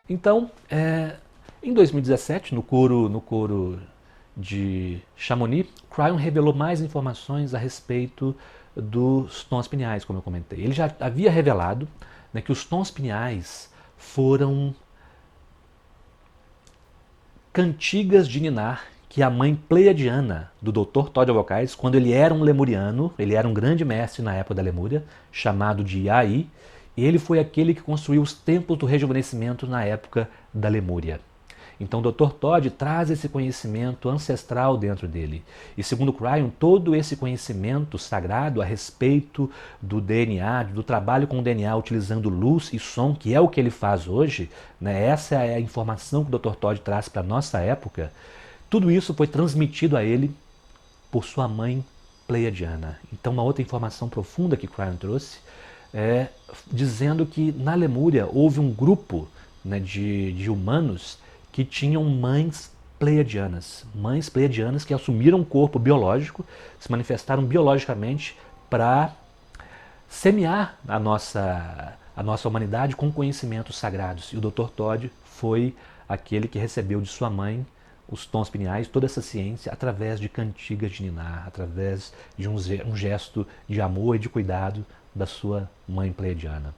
Então, em 2017, no coro de Chamonix, Cryon revelou mais informações a respeito dos tons pineais, como eu comentei. Ele já havia revelado, né, que os tons pineais foram cantigas de ninar que a mãe pleiadiana do Dr. Todd Avocates, quando ele era um lemuriano, ele era um grande mestre na época da Lemúria, chamado de Ai, e ele foi aquele que construiu os templos do rejuvenescimento na época da Lemúria. Então o Dr. Todd traz esse conhecimento ancestral dentro dele. E segundo Cryon, todo esse conhecimento sagrado a respeito do DNA, do trabalho com o DNA utilizando luz e som, que é o que ele faz hoje, né? Essa é a informação que o Dr. Todd traz para a nossa época. Tudo isso foi transmitido a ele por sua mãe pleiadiana. Então uma outra informação profunda que Cryon trouxe é dizendo que na Lemúria houve um grupo, né, de humanos que tinham mães pleiadianas que assumiram um corpo biológico, se manifestaram biologicamente para semear a nossa humanidade com conhecimentos sagrados. E o Dr. Todd foi aquele que recebeu de sua mãe os tons pineais, toda essa ciência, através de cantigas de ninar, através de um gesto de amor e de cuidado da sua mãe pleiadiana.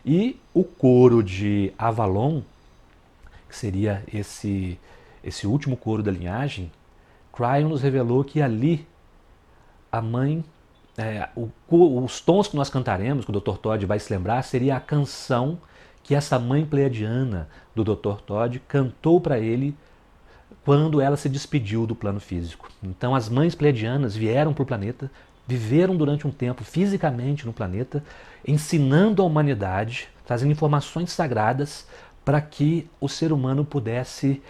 E o coro de Avalon, que seria esse último coro da linhagem, Cryon nos revelou que ali a mãe, os tons que nós cantaremos, que o Dr. Todd vai se lembrar, seria a canção que essa mãe pleiadiana do Dr. Todd cantou para ele quando ela se despediu do plano físico. Então as mães pleiadianas vieram para o planeta, viveram durante um tempo fisicamente no planeta, ensinando a humanidade, trazendo informações sagradas para que o ser humano pudesse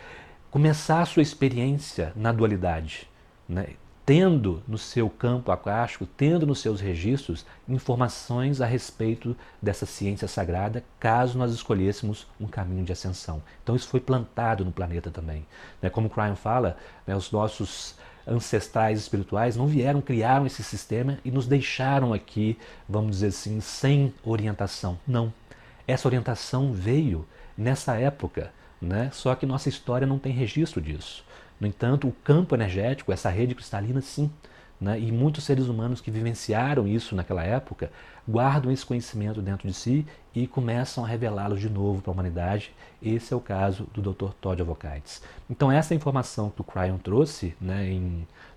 começar a sua experiência na dualidade, né? Tendo no seu campo akáshico, tendo nos seus registros informações a respeito dessa ciência sagrada, caso nós escolhêssemos um caminho de ascensão. Então isso foi plantado no planeta também. Como Cryon fala, os nossos ancestrais espirituais não vieram, criaram esse sistema e nos deixaram aqui, vamos dizer assim, sem orientação. Não. Essa orientação veio nessa época, né? Só que nossa história não tem registro disso. No entanto, o campo energético, essa rede cristalina, sim, né? E muitos seres humanos que vivenciaram isso naquela época guardam esse conhecimento dentro de si e começam a revelá-lo de novo para a humanidade. Esse é o caso do Dr. Todd Avocates. Então essa informação que o Cryon trouxe, né,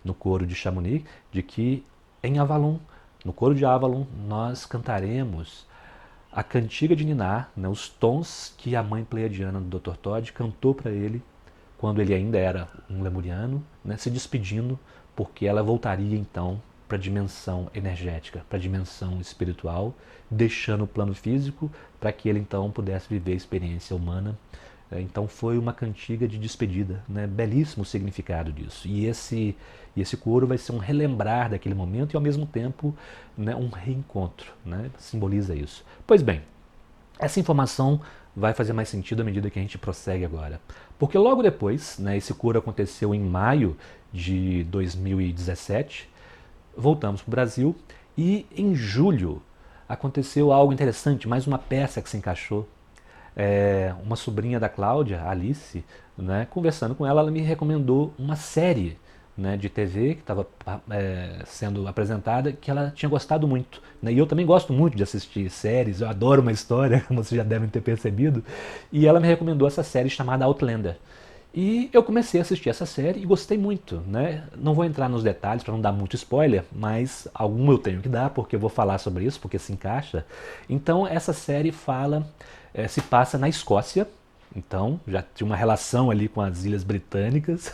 no coro de Chamonix, de que em Avalon, no coro de Avalon, nós cantaremos a cantiga de Ninar, né, os tons que a mãe pleiadiana do Dr. Todd cantou para ele quando ele ainda era um lemuriano, né, se despedindo, porque ela voltaria então para a dimensão energética, para a dimensão espiritual, deixando o plano físico para que ele então pudesse viver a experiência humana. Então foi uma cantiga de despedida, né? Belíssimo o significado disso. E esse coro vai ser um relembrar daquele momento e ao mesmo tempo, né, um reencontro, né? Simboliza isso. Pois bem, essa informação vai fazer mais sentido à medida que a gente prossegue agora. Porque logo depois, né, esse coro aconteceu em maio de 2017, voltamos para o Brasil e em julho aconteceu algo interessante, mais uma peça que se encaixou. Uma sobrinha da Cláudia, Alice, né, conversando com ela, ela me recomendou uma série, né, de TV que estava sendo apresentada, que ela tinha gostado muito, né, e eu também gosto muito de assistir séries, eu adoro uma história, como vocês já devem ter percebido, e ela me recomendou essa série chamada Outlander. E eu comecei a assistir essa série e gostei muito, né? Não vou entrar nos detalhes para não dar muito spoiler, mas algum eu tenho que dar, porque eu vou falar sobre isso, porque se encaixa. Então essa série se passa na Escócia, então já tinha uma relação ali com as Ilhas Britânicas,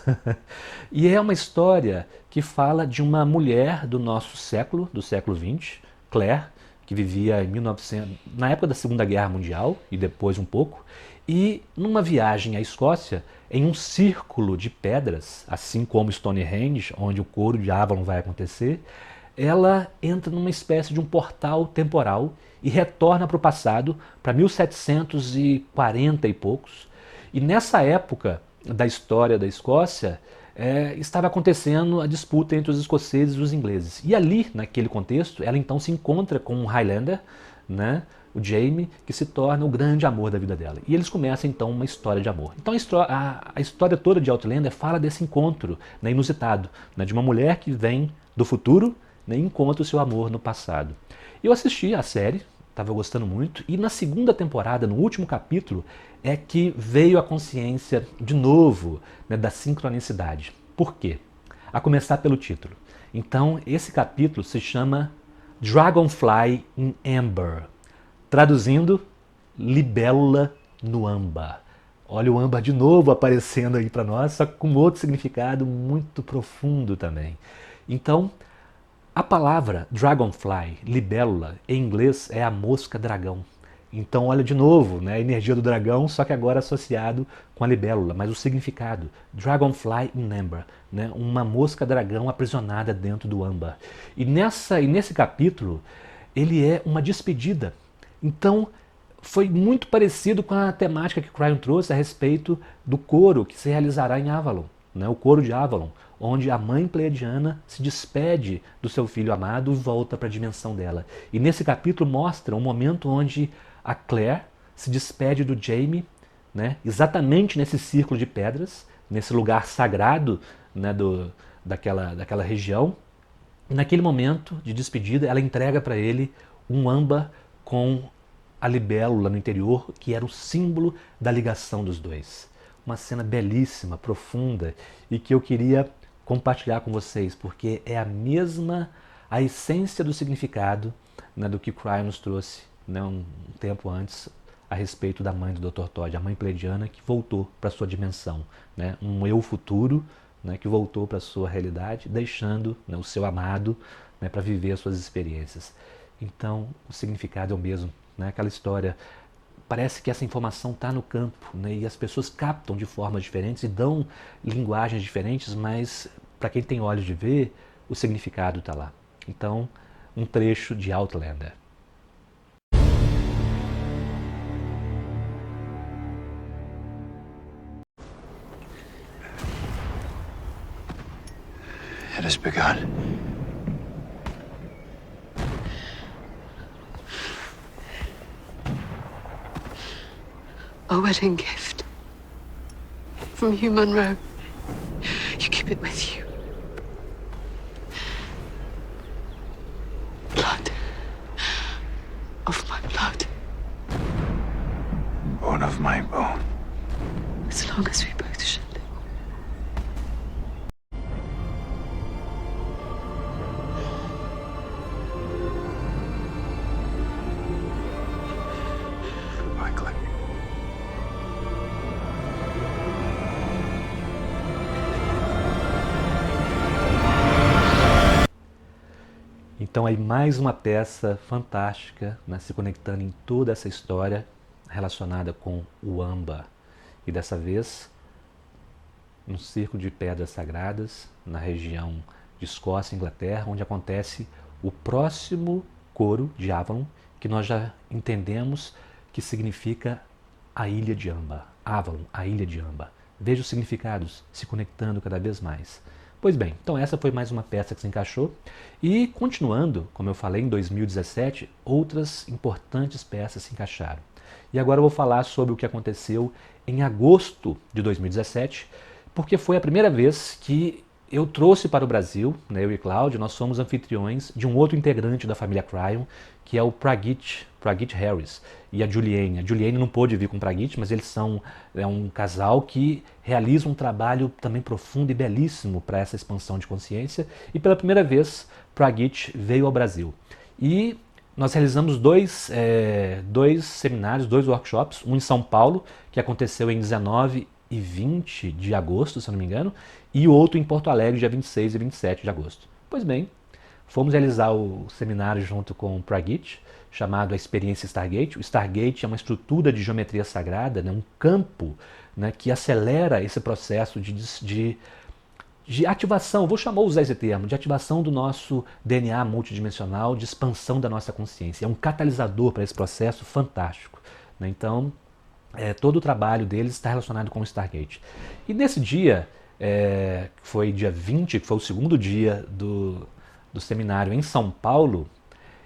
e é uma história que fala de uma mulher do nosso século, do século XX, Claire, que vivia em 1900, na época da Segunda Guerra Mundial e depois um pouco, e numa viagem à Escócia, em um círculo de pedras, assim como Stonehenge, onde o coro de Avalon vai acontecer, ela entra numa espécie de um portal temporal e retorna para o passado, para 1740 e poucos. E nessa época da história da Escócia, estava acontecendo a disputa entre os escoceses e os ingleses. E ali, naquele contexto, ela então se encontra com um Highlander, né, o Jamie, que se torna o grande amor da vida dela. E eles começam então uma história de amor. Então a história toda de Outlander fala desse encontro, né, inusitado, né, de uma mulher que vem do futuro, né, e encontra o seu amor no passado. Eu assisti a série, estava gostando muito, e na segunda temporada, no último capítulo, é que veio a consciência de novo, né, da sincronicidade. Por quê? A começar pelo título. Então, esse capítulo se chama Dragonfly in Amber. Traduzindo, libélula no âmbar. Olha o âmbar de novo aparecendo aí para nós, só que com outro significado muito profundo também. Então, a palavra dragonfly, libélula, em inglês é a mosca dragão. Então, olha de novo, né, a energia do dragão, só que agora associado com a libélula, mas o significado, dragonfly in amber, né, uma mosca dragão aprisionada dentro do âmbar. E nesse capítulo, ele é uma despedida. Então, foi muito parecido com a temática que Cryon trouxe a respeito do coro que se realizará em Avalon, né, o coro de Avalon, onde a mãe pleiadiana se despede do seu filho amado e volta para a dimensão dela. E nesse capítulo mostra um momento onde a Claire se despede do Jamie, né, exatamente nesse círculo de pedras, nesse lugar sagrado, né, daquela região. E naquele momento de despedida, ela entrega para ele um âmbar com a libélula no interior, que era o símbolo da ligação dos dois. Uma cena belíssima, profunda, e que eu queria compartilhar com vocês, porque é a essência do significado, né, do que Cryon nos trouxe, né, um tempo antes, a respeito da mãe do Dr. Todd, a mãe pleiadiana que voltou para sua dimensão, né, um eu futuro, né, que voltou para sua realidade, deixando, né, o seu amado, né, para viver as suas experiências. Então, o significado é o mesmo, né, aquela história. Parece que essa informação está no campo, né, e as pessoas captam de formas diferentes e dão linguagens diferentes, mas para quem tem olhos de ver, o significado está lá. Então, um trecho de Outlander. It has begun. A wedding gift from Hugh Munro. You keep it with you. Blood of my blood. Bone of my bone. As long as we both should live. Goodbye, Claire. Então aí mais uma peça fantástica, né, se conectando em toda essa história relacionada com o âmbar. E dessa vez, no círculo de pedras sagradas, na região de Escócia, Inglaterra, onde acontece o próximo coro de Avalon, que nós já entendemos que significa a Ilha de Âmbar. Avalon, a Ilha de Âmbar. Veja os significados se conectando cada vez mais. Pois bem, então essa foi mais uma peça que se encaixou. E continuando, como eu falei, em 2017, outras importantes peças se encaixaram. E agora eu vou falar sobre o que aconteceu em agosto de 2017, porque foi a primeira vez que eu trouxe para o Brasil, né, eu e Cláudio, nós somos anfitriões de um outro integrante da família Cryon, que é o Prageet Harris e a Juliane. A Juliane não pôde vir com o Prageet, mas eles são um casal que realiza um trabalho também profundo e belíssimo para essa expansão de consciência. E pela primeira vez, Prageet veio ao Brasil. E nós realizamos dois seminários, dois workshops, um em São Paulo, que aconteceu em 19 e 20 de agosto, se eu não me engano, e outro em Porto Alegre, dia 26 e 27 de agosto. Pois bem, fomos realizar o seminário junto com o Prageet, chamado a Experiência Stargate. O Stargate é uma estrutura de geometria sagrada, né, um campo, né, que acelera esse processo de ativação, vou usar esse termo, de ativação do nosso DNA multidimensional, de expansão da nossa consciência. É um catalisador para esse processo fantástico, né? Então, todo o trabalho deles está relacionado com o Stargate. E nesse dia, que foi dia 20, que foi o segundo dia do seminário em São Paulo,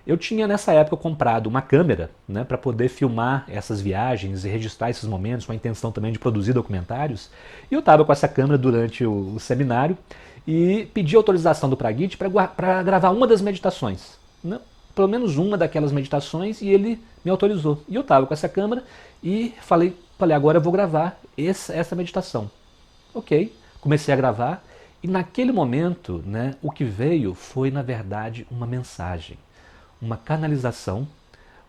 Eu tinha nessa época comprado uma câmera, né, para poder filmar essas viagens e registrar esses momentos, com a intenção também de produzir documentários. E eu estava com essa câmera durante o seminário e pedi autorização do Pragit para gravar uma das meditações, né, pelo menos uma daquelas meditações, e ele me autorizou. E eu estava com essa câmera e falei, agora eu vou gravar essa meditação. Ok, comecei a gravar e naquele momento, né, o que veio foi, na verdade, uma mensagem, uma canalização,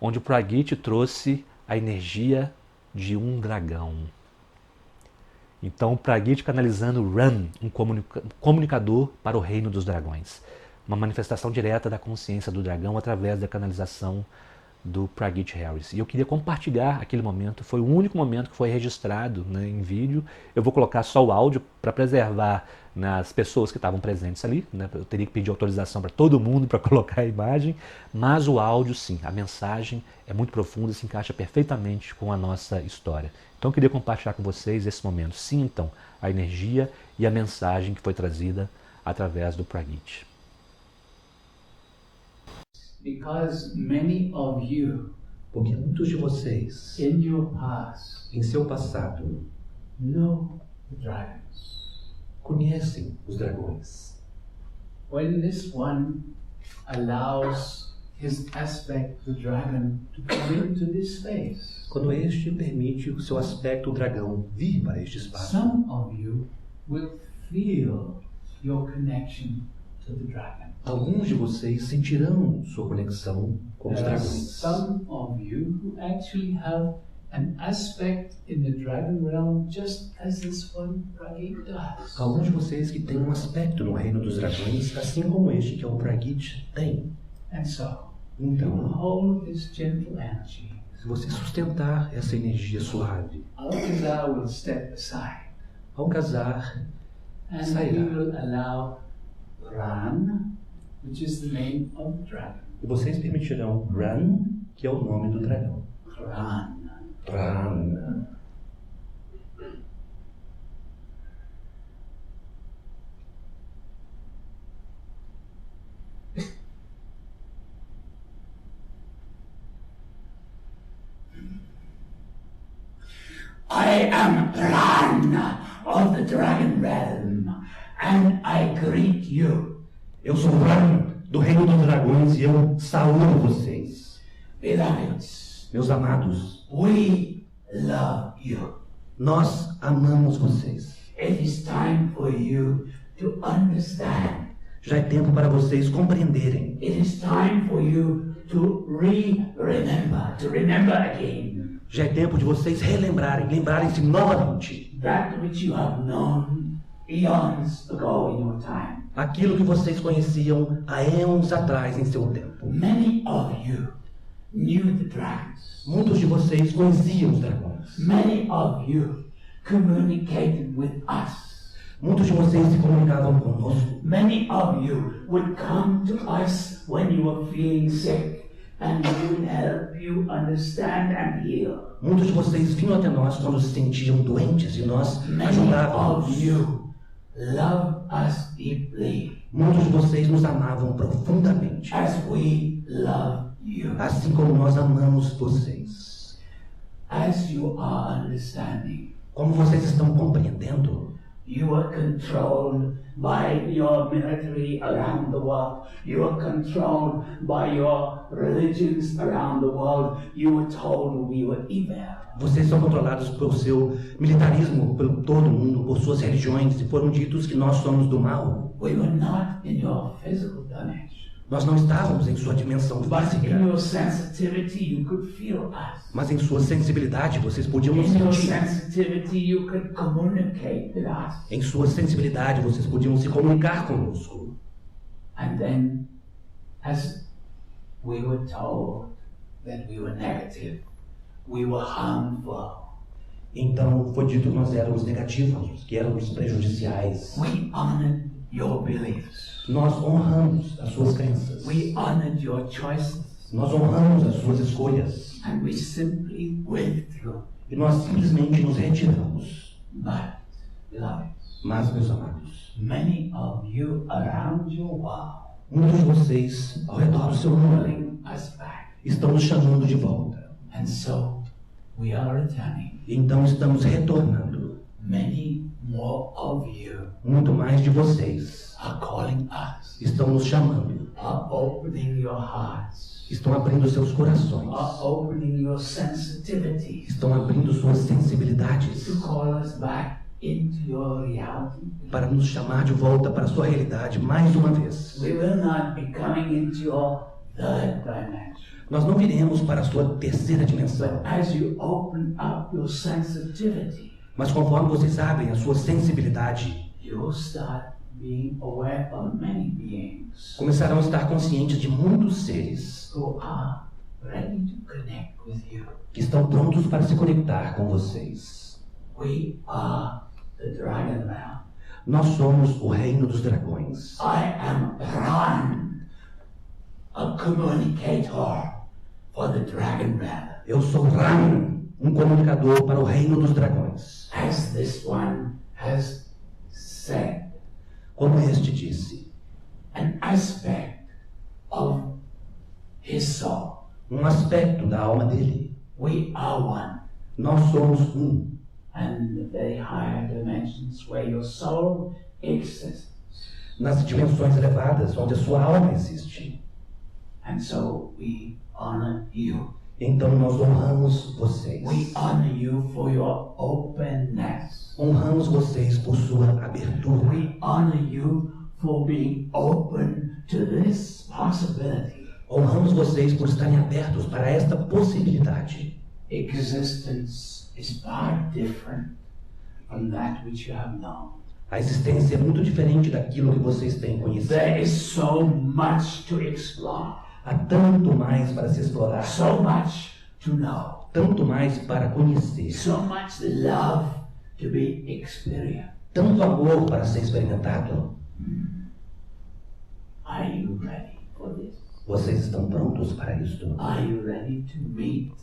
onde o Pragit trouxe a energia de um dragão. Então o Pragit canalizando Ran, um comunicador para o reino dos dragões. Uma manifestação direta da consciência do dragão através da canalização do Pragit Harris. E eu queria compartilhar aquele momento, foi o único momento que foi registrado, né, em vídeo. Eu vou colocar só o áudio para preservar, né, as pessoas que estavam presentes ali, né, eu teria que pedir autorização para todo mundo para colocar a imagem, mas o áudio sim, a mensagem é muito profunda, se encaixa perfeitamente com a nossa história. Então eu queria compartilhar com vocês esse momento. Sintam a energia e a mensagem que foi trazida através do Pragit. Because many of you, Porque muitos de vocês, in your past, em seu passado, know the dragons. conhecem os dragões. When this one allows his aspect, the dragon, to come into this space, Quando este permite o seu aspecto dragão vir para este espaço, some of you will feel your connection to the dragon. alguns de vocês sentirão sua conexão com os There are dragões. some of you who actually have an aspect in the dragon realm just as this one Pragit does. Alguns de vocês que têm um aspecto no reino dos dragões, assim como este que é o Pragit tem. And so, you Então, hold this gentle energy. se você sustentar essa energia suave, Alcazar will step aside ao casar, and he sairá. will allow Ran, which is the name of the dragon. E vocês permitirão Ran, que é o nome do dragão. Ran. Ran. I am Ran of the dragon realm, and I greet you. Eu sou Ran, do reino dos dragões, e eu saúdo vocês. Beloveds, Meus amados, we love you. nós amamos vocês. It is time for you to understand. Já é tempo para vocês compreenderem. It is time for you to remember again. Já é tempo de vocês relembrarem, lembrarem-se novamente. That which you have known eons ago in your time. Aquilo que vocês conheciam há éons atrás em seu tempo. Many of you knew the dragons. Muitos de vocês conheciam os dragões. Many of you communicated with us. Muitos de vocês se comunicavam conosco. Many of you would come to us when you were feeling sick, and we would help you understand and heal. Muitos de vocês vinham até nós quando se sentiam doentes e nós Many ajudávamos. of you love us deeply Muitos de vocês nos amavam profundamente, as we love you. assim como nós amamos vocês. As you are understanding, Como vocês estão compreendendo, you are controlled by your military around the world. You are controlled by your religions around the world. You were told we were evil. vocês são controlados pelo seu militarismo, por todo mundo, por suas religiões, e foram ditos que nós somos do mal. We were not in your physical dimension. Nós não estávamos em sua dimensão But in física, your sensitivity, you could feel us. mas em sua sensibilidade vocês podiam nos In your sentir. sensitivity, you could communicate with us. Em sua sensibilidade vocês podiam se comunicar conosco. And then, as we were told that we were negative, we were harmful, Então foi dito que nós éramos negativos, que éramos prejudiciais. we honored your beliefs. Nós honramos as suas crenças. We honored your choices. Nós honramos as suas escolhas. And we simply withdrew. E nós simplesmente nos retiramos. But, beloveds, Mas, meus amados, many of you around your world muitos de vocês ao redor do seu mundo pulling us back. estão nos chamando de volta. And so we are returning. Então estamos retornando. Many more of you Muito mais de vocês are calling us, estão nos chamando, are opening your hearts, estão abrindo seus corações, are opening your sensitivities estão abrindo suas sensibilidades to call us back into your reality. para nos chamar de volta para a sua realidade mais uma vez. We will not be coming into your third dimension. Nós não viremos para a sua terceira dimensão, But as you open up your sensitivity, mas conforme vocês abrem a sua sensibilidade, you will start being aware of many beings começarão a estar conscientes de muitos seres who are ready to connect with you. que estão prontos para se conectar com vocês. We are the Dragon Realm. Nós somos o reino dos dragões. I am Ran, a communicator for the Dragon Realm. Eu sou Ram, um comunicador para o reino dos dragões. As this one has said, Como este disse, an aspect of his soul. um aspecto da alma dele. We are one. Nós somos um. And the very higher dimensions where your soul exists. Nas dimensões elevadas, onde a sua alma existe. And so we honor you. Então nós honramos vocês. We honor you for your openness. Honramos vocês por sua abertura. We honor you for being open to this possibility. Honramos vocês por estarem abertos para esta possibilidade. Existence is far different from that which you have known. A existência é muito diferente daquilo que vocês têm conhecido. There is so much to explore, Há tanto mais para se explorar, so much to know, tanto mais para conhecer, so much love to be experienced. tanto amor para ser experimentado. Are you ready for this? Vocês estão prontos para isto? Are you ready to meet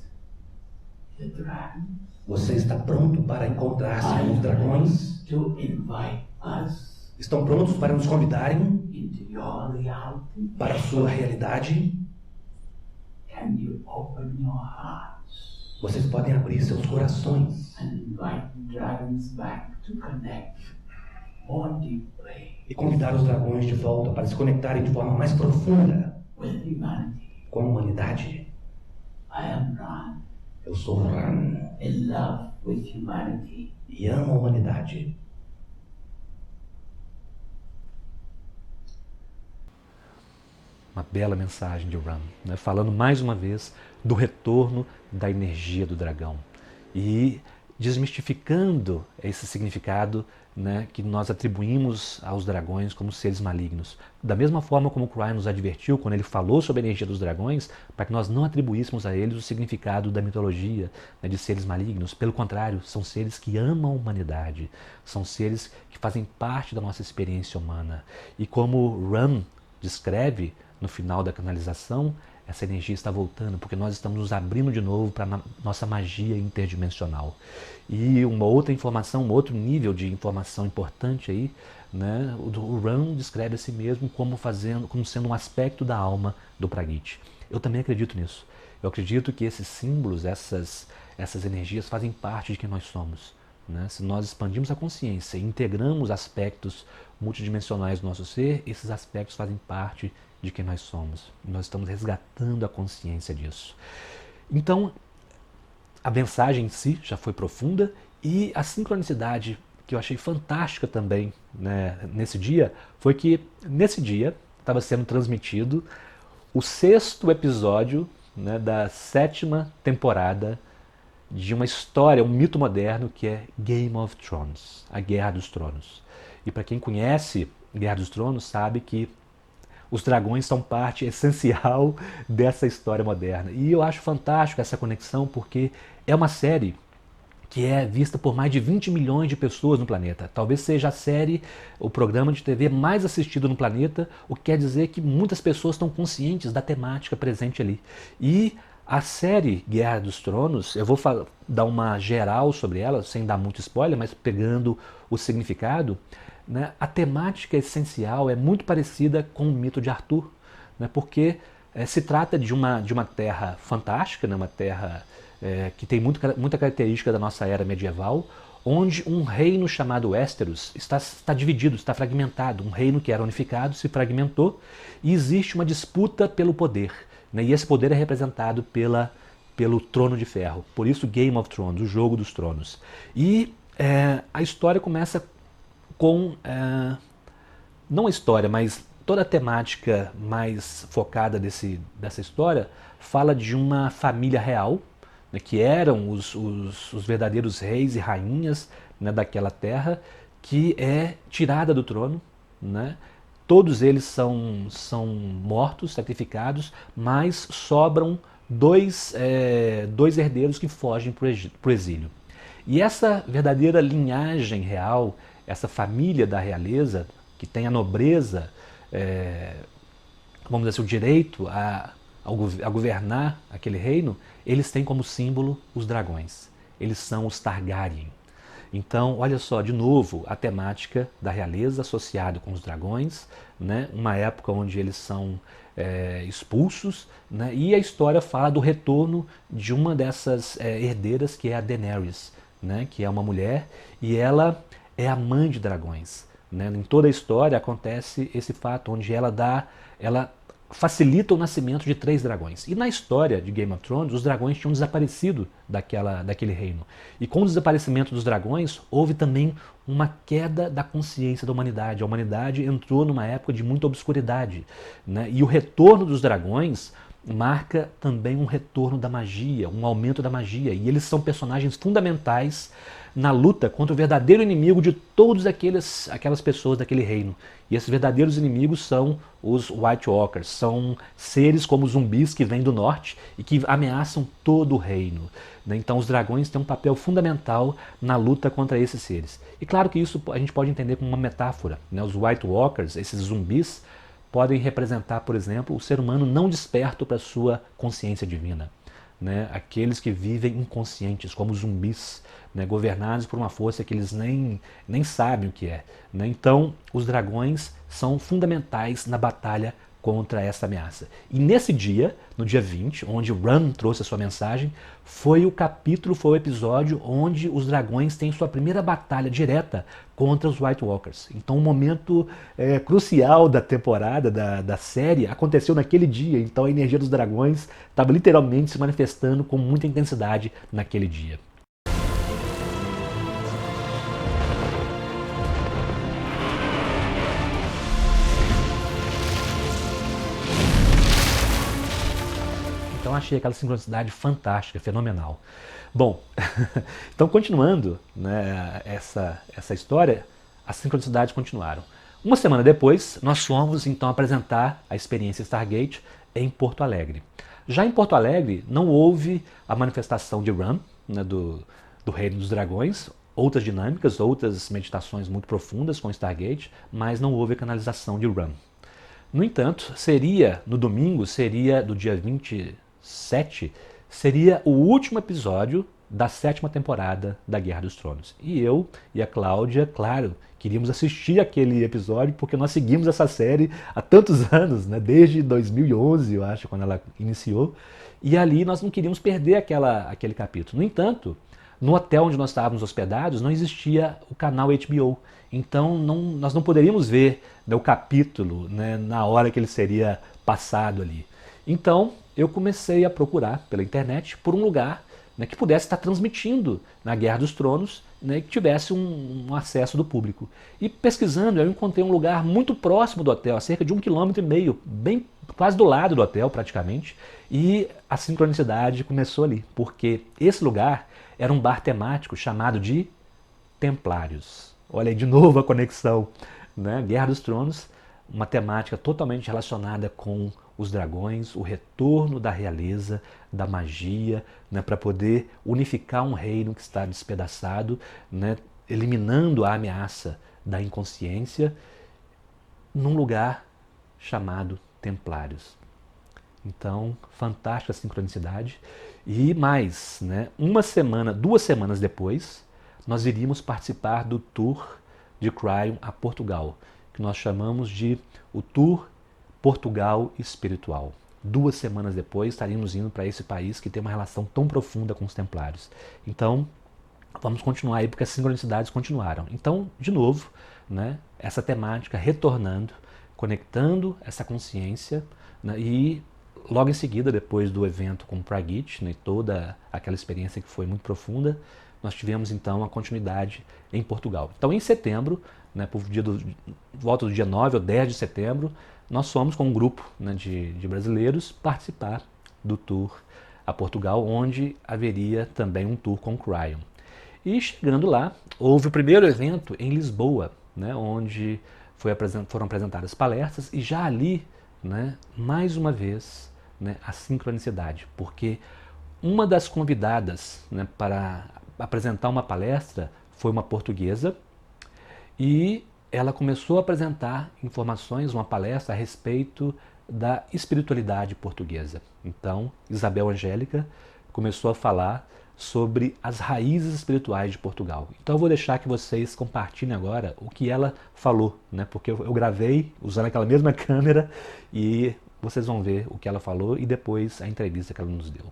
the dragon? Você está pronto para encontrar-se Are com you os dragões? ready to invite us Estão prontos para nos convidarem into your reality? para a sua realidade? Can you open your hearts Vocês podem abrir seus corações and invite dragons back to connect more deeply e convidar os dragões de volta para se conectarem de forma mais profunda with humanity? com a humanidade. I am Ran, Eu sou Ram in love with humanity. e amo a humanidade. Uma bela mensagem de Ram, né? Falando mais uma vez do retorno da energia do dragão e desmistificando esse significado, né, que nós atribuímos aos dragões como seres malignos. Da mesma forma como Cryer nos advertiu quando ele falou sobre a energia dos dragões, para que nós não atribuíssemos a eles o significado da mitologia, né, de seres malignos. Pelo contrário, são seres que amam a humanidade, são seres que fazem parte da nossa experiência humana. E como Ram descreve no final da canalização, essa energia está voltando, porque nós estamos nos abrindo de novo para a nossa magia interdimensional. E uma outra informação, um outro nível de informação importante aí, né? O Ram descreve a si mesmo como sendo um aspecto da alma do Praghiti. Eu também acredito nisso. Eu acredito que esses símbolos, essas energias fazem parte de quem nós somos. Né? Se nós expandimos a consciência e integramos aspectos multidimensionais do nosso ser, esses aspectos fazem parte de quem nós somos. Nós estamos resgatando a consciência disso. Então, a mensagem em si já foi profunda e a sincronicidade que eu achei fantástica também, né, nesse dia, foi que nesse dia estava sendo transmitido o 6º episódio, né, da 7ª temporada de uma história, um mito moderno que é Game of Thrones, a Guerra dos Tronos. E para quem conhece Guerra dos Tronos sabe que os dragões são parte essencial dessa história moderna. E eu acho fantástico essa conexão porque é uma série que é vista por mais de 20 milhões de pessoas no planeta. Talvez seja a série, o programa de TV mais assistido no planeta, o que quer dizer que muitas pessoas estão conscientes da temática presente ali. E a série Guerra dos Tronos, eu vou dar uma geral sobre ela, sem dar muito spoiler, mas pegando o significado, né, a temática essencial é muito parecida com o mito de Arthur, né, porque Se trata de uma terra fantástica, né? Uma terra que tem muita característica da nossa era medieval, onde um reino chamado Westeros está dividido, está fragmentado. Um reino que era unificado se fragmentou e existe uma disputa pelo poder, né? E esse poder é representado pelo Trono de Ferro. Por isso Game of Thrones, o Jogo dos Tronos. E a história começa com, não a história, mas toda a temática mais focada dessa história fala de uma família real, né, que eram os verdadeiros reis e rainhas, né, daquela terra, que é tirada do trono, né? Todos eles são mortos, sacrificados, mas sobram dois herdeiros que fogem para o exílio. E essa verdadeira linhagem real, essa família da realeza, que tem a nobreza, vamos dizer assim, o direito a governar aquele reino, eles têm como símbolo os dragões. Eles são os Targaryen. Então, olha só, de novo, a temática da realeza associada com os dragões, né? Uma época onde eles são expulsos, né? E a história fala do retorno de uma dessas herdeiras, que é a Daenerys, né? Que é uma mulher, e ela é a mãe de dragões, né? Em toda a história acontece esse fato, onde ela facilita o nascimento de 3 dragões. E na história de Game of Thrones, os dragões tinham desaparecido daquele reino. E com o desaparecimento dos dragões, houve também uma queda da consciência da humanidade. A humanidade entrou numa época de muita obscuridade, né? E o retorno dos dragões marca também um retorno da magia, um aumento da magia. E eles são personagens fundamentais na luta contra o verdadeiro inimigo de todas aquelas pessoas daquele reino. E esses verdadeiros inimigos são os White Walkers, são seres como zumbis que vêm do norte e que ameaçam todo o reino, né? Então os dragões têm um papel fundamental na luta contra esses seres. E claro que isso a gente pode entender como uma metáfora, né? Os White Walkers, esses zumbis, podem representar, por exemplo, o ser humano não desperto para a sua consciência divina, né? Aqueles que vivem inconscientes, como zumbis, né? Governados por uma força que eles nem sabem o que é, né? Então, os dragões são fundamentais na batalha contra essa ameaça. E nesse dia, no dia 20, onde Ron trouxe a sua mensagem, foi o episódio onde os dragões têm sua primeira batalha direta contra os White Walkers. Então, um momento crucial da temporada, da série, aconteceu naquele dia. Então, a energia dos dragões estava literalmente se manifestando com muita intensidade naquele dia. Então achei aquela sincronicidade fantástica, fenomenal. Bom, então continuando, né, essa história, as sincronicidades continuaram. Uma semana depois, nós fomos então apresentar a experiência Stargate em Porto Alegre. Já em Porto Alegre, não houve a manifestação de Ram, né, do Reino dos Dragões, outras dinâmicas, outras meditações muito profundas com Stargate, mas não houve a canalização de Ram. No entanto, no domingo, seria do dia 27, seria o último episódio da 7ª temporada da Guerra dos Tronos. E eu e a Cláudia, claro, queríamos assistir aquele episódio porque nós seguimos essa série há tantos anos, né? Desde 2011, eu acho, quando ela iniciou. E ali nós não queríamos perder aquele capítulo. No entanto, no hotel onde nós estávamos hospedados não existia o canal HBO. Então nós não poderíamos ver, né, o capítulo, né, na hora que ele seria passado ali. Então eu comecei a procurar pela internet por um lugar, né, que pudesse estar transmitindo na Guerra dos Tronos, né, que tivesse um acesso do público. E pesquisando, eu encontrei um lugar muito próximo do hotel, a cerca de 1,5 km, bem quase do lado do hotel praticamente, e a sincronicidade começou ali, porque esse lugar era um bar temático chamado de Templários. Olha aí de novo a conexão, né? Guerra dos Tronos, uma temática totalmente relacionada com os dragões, o retorno da realeza, da magia, né, para poder unificar um reino que está despedaçado, né, eliminando a ameaça da inconsciência, num lugar chamado Templários. Então, fantástica sincronicidade. E mais, né, 2 semanas depois, nós iríamos participar do tour de Cryon a Portugal, que nós chamamos de o Tour Portugal Espiritual. 2 semanas depois, estaríamos indo para esse país que tem uma relação tão profunda com os templários. Então, vamos continuar aí, porque as sincronicidades continuaram. Então, de novo, né, essa temática retornando, conectando essa consciência, né, e logo em seguida, depois do evento com o Pragyet, né, toda aquela experiência que foi muito profunda, nós tivemos então a continuidade em Portugal. Então, em setembro, né, volta do dia 9 ou 10 de setembro, nós fomos com um grupo, né, de brasileiros participar do tour a Portugal, onde haveria também um tour com o Cryon. E chegando lá, houve o primeiro evento em Lisboa, né, onde foram apresentadas palestras, e já ali, né, mais uma vez, né, a sincronicidade, porque uma das convidadas, né, para apresentar uma palestra foi uma portuguesa, e ela começou a apresentar informações, uma palestra a respeito da espiritualidade portuguesa. Então, Isabel Angélica começou a falar sobre as raízes espirituais de Portugal. Então eu vou deixar que vocês compartilhem agora o que ela falou, né? Porque eu gravei usando aquela mesma câmera e vocês vão ver o que ela falou e depois a entrevista que ela nos deu.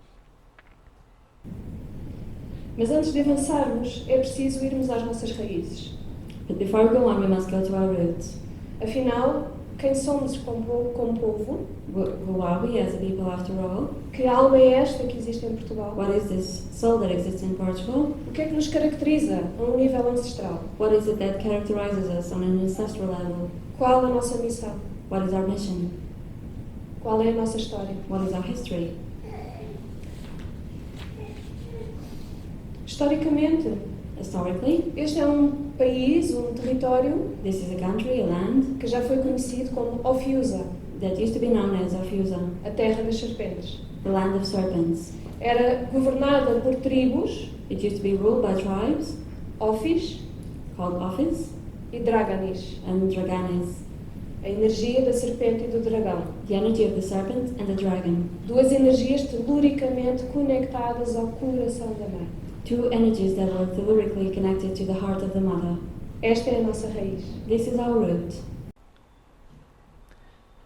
Mas antes de avançarmos, é preciso irmos às nossas raízes. But before we go on, we must go to our roots. Afinal, quem somos como povo? Who are we as a people after all? Que alma é esta que existe em Portugal? What is this soul that exists in Portugal? O que é que nos caracteriza a um nível ancestral? What is it that characterizes us on an ancestral level? Qual a nossa missão? What is our mission? Qual é a nossa história? What is our history? Historicamente, Historically, este é um país, um território this is a country, a land, que já foi conhecido como Ophiusa, that used to be known as Ophusa, a terra das serpentes. the land of serpents. Era governada por tribos, It used to be ruled by tribes Ophis called Office e Draganis, and Draganes, a energia da serpente e do dragão. the energy of the serpent and the dragon. Duas energias teluricamente conectadas ao coração da mãe. Two energies that were tellurically connected to the heart of the mother. Esta é a nossa raiz. This is our root.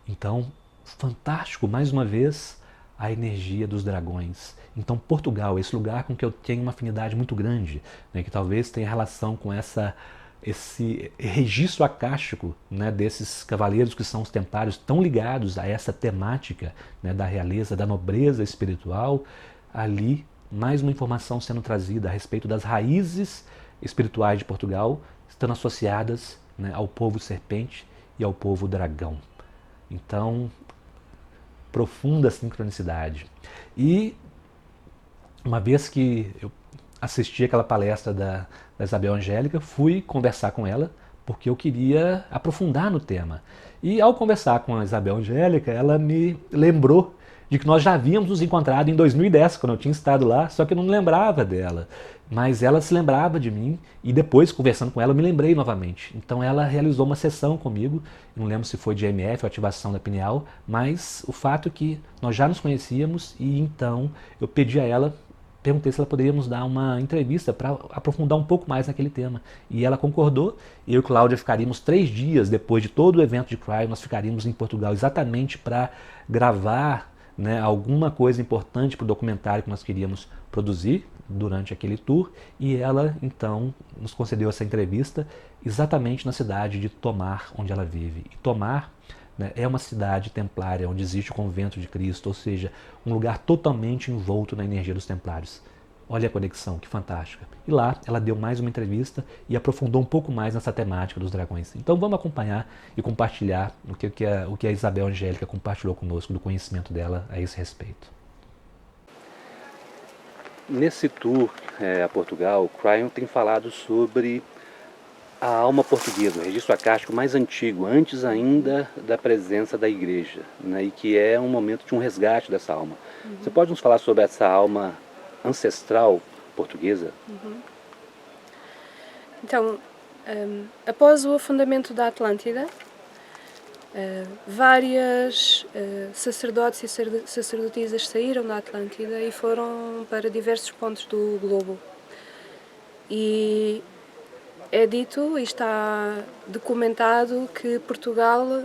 Então, fantástico, mais uma vez, a energia dos dragões. Então, Portugal, esse lugar com que eu tenho uma afinidade muito grande, né, que talvez tenha relação com esse registro acástico, né, desses cavaleiros que são os templários, tão ligados a essa temática, né, da realeza, da nobreza espiritual, ali mais uma informação sendo trazida a respeito das raízes espirituais de Portugal, estando associadas, né, ao povo serpente e ao povo dragão. Então, profunda sincronicidade. E uma vez que eu assisti aquela palestra da Isabel Angélica, fui conversar com ela porque eu queria aprofundar no tema. E ao conversar com a Isabel Angélica, ela me lembrou de que nós já havíamos nos encontrado em 2010, quando eu tinha estado lá, só que eu não lembrava dela. Mas ela se lembrava de mim e depois, conversando com ela, eu me lembrei novamente. Então ela realizou uma sessão comigo, não lembro se foi de EMF ou ativação da pineal, mas o fato é que nós já nos conhecíamos e então eu pedi a ela, perguntei se ela poderia nos dar uma entrevista para aprofundar um pouco mais naquele tema. E ela concordou, eu e Cláudia ficaríamos 3 dias depois de todo o evento de Cryon, nós ficaríamos em Portugal exatamente para gravar, né, alguma coisa importante para o documentário que nós queríamos produzir durante aquele tour, e ela então nos concedeu essa entrevista exatamente na cidade de Tomar, onde ela vive. E Tomar, né, é uma cidade templária onde existe o convento de Cristo, ou seja, um lugar totalmente envolto na energia dos templários. Olha a conexão, que fantástica. E lá ela deu mais uma entrevista e aprofundou um pouco mais nessa temática dos dragões. Então vamos acompanhar e compartilhar o que a Isabel Angélica compartilhou conosco do conhecimento dela a esse respeito. Nesse tour a Portugal, Cryon tem falado sobre a alma portuguesa, o registro acástico mais antigo, antes ainda da presença da igreja, né, e que é um momento de um resgate dessa alma. Você pode nos falar sobre essa alma ancestral portuguesa? Então, após o afundamento da Atlântida, várias sacerdotes e sacerdotisas saíram da Atlântida e foram para diversos pontos do globo. E é dito e está documentado que Portugal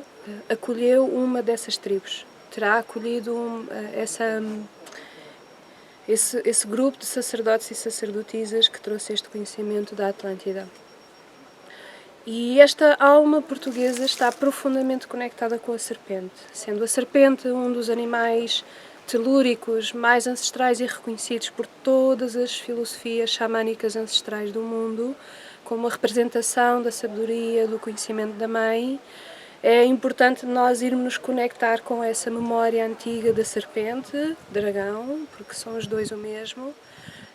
acolheu uma dessas tribos. terá acolhido esse grupo de sacerdotes e sacerdotisas que trouxe este conhecimento da Atlântida. E esta alma portuguesa está profundamente conectada com a serpente, sendo a serpente um dos animais telúricos mais ancestrais e reconhecidos por todas as filosofias xamânicas ancestrais do mundo, como a representação da sabedoria, do conhecimento da mãe. É importante nós irmos nos conectar com essa memória antiga da serpente, dragão, porque são os dois o mesmo,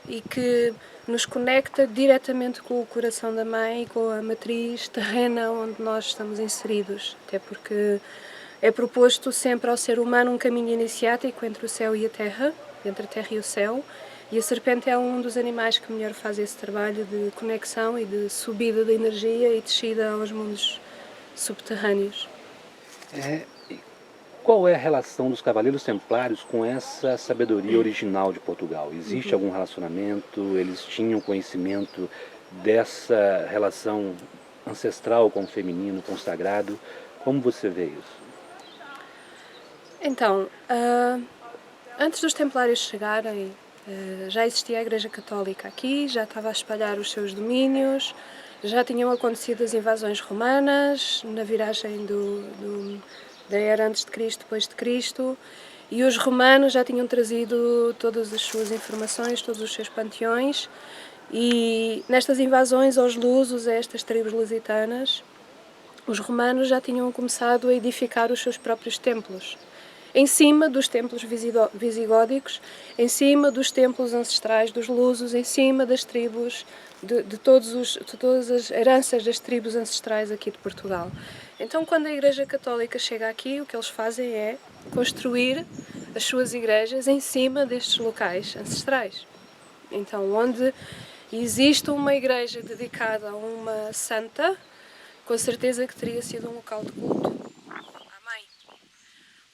e que nos conecta diretamente com o coração da mãe, com a matriz terrena onde nós estamos inseridos, até porque é proposto sempre ao ser humano um caminho iniciático entre o céu e a terra, entre a terra e o céu, e a serpente é um dos animais que melhor faz esse trabalho de conexão e de subida da energia e descida aos mundos subterrâneos. Qual é a relação dos Cavaleiros Templários com essa sabedoria original de Portugal? Existe algum relacionamento? Eles tinham conhecimento dessa relação ancestral com o feminino, com o sagrado? Como você vê isso? Então, antes dos Templários chegarem, já existia a Igreja Católica aqui, já estava a espalhar os seus domínios, já tinham acontecido as invasões romanas na viragem da era antes de Cristo, depois de Cristo, e os romanos já tinham trazido todas as suas informações, todos os seus panteões, e nestas invasões aos lusos, a estas tribos lusitanas, os romanos já tinham começado a edificar os seus próprios templos, em cima dos templos visigódicos, em cima dos templos ancestrais dos lusos, em cima das tribos, de todas as heranças das tribos ancestrais aqui de Portugal. Então, quando a Igreja Católica chega aqui, o que eles fazem é construir as suas igrejas em cima destes locais ancestrais. Então, onde existe uma igreja dedicada a uma santa, com certeza que teria sido um local de culto à mãe.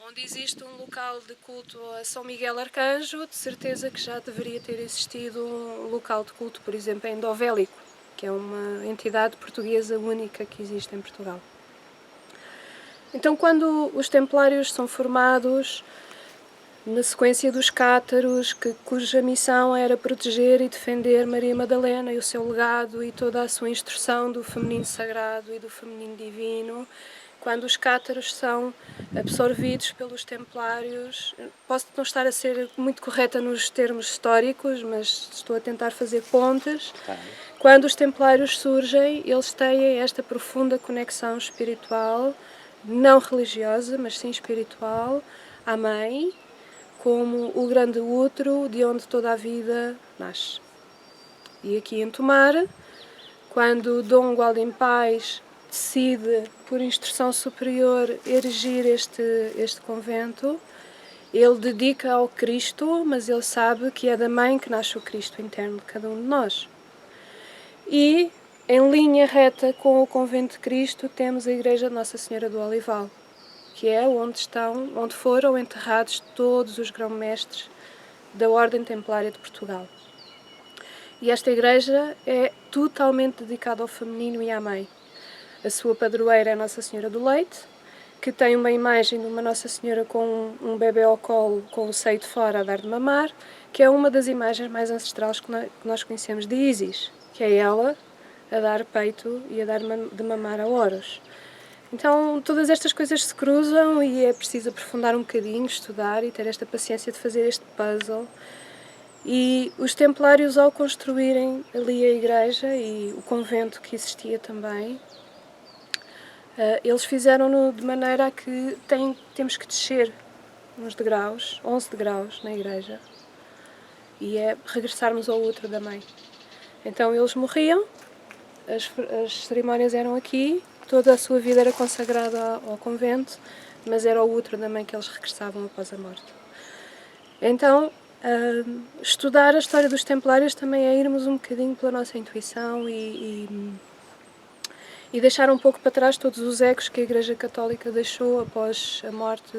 Onde existe um local de culto a São Miguel Arcanjo, de certeza que já deveria ter existido um local de culto, por exemplo, em Dovélico, que é uma entidade portuguesa única que existe em Portugal. Então, quando os Templários são formados, na sequência dos cátaros, cuja missão era proteger e defender Maria Madalena e o seu legado e toda a sua instrução do feminino sagrado e do feminino divino, quando os cátaros são absorvidos pelos Templários, posso não estar a ser muito correta nos termos históricos, mas estou a tentar fazer pontes. Quando os Templários surgem, eles têm esta profunda conexão espiritual, não religiosa, mas sim espiritual, à mãe, como o grande útero de onde toda a vida nasce. E aqui em Tomar, quando Dom Gualdim Pais decide, por instrução superior, erigir este convento, ele dedica ao Cristo, mas ele sabe que é da mãe que nasce o Cristo interno de cada um de nós. E, em linha reta com o convento de Cristo, temos a Igreja de Nossa Senhora do Olival, que é onde foram enterrados todos os grão-mestres da Ordem Templária de Portugal. E esta igreja é totalmente dedicada ao feminino e à mãe. A sua padroeira é Nossa Senhora do Leite, que tem uma imagem de uma Nossa Senhora com um bebê ao colo, com o seio de fora a dar de mamar, que é uma das imagens mais ancestrais que nós conhecemos de Isis, que é ela a dar peito e a dar de mamar a Horus. Então, todas estas coisas se cruzam e é preciso aprofundar um bocadinho, estudar e ter esta paciência de fazer este puzzle. E os Templários, ao construírem ali a igreja e o convento que existia também, eles fizeram-no de maneira a que temos que descer uns degraus, 11 degraus na igreja, e é regressarmos ao útero da mãe. Então eles morriam, as cerimónias eram aqui, toda a sua vida era consagrada ao convento, mas era o útero da mãe que eles regressavam após a morte. Então, estudar a história dos Templários também é irmos um bocadinho pela nossa intuição e deixar um pouco para trás todos os ecos que a Igreja Católica deixou após a morte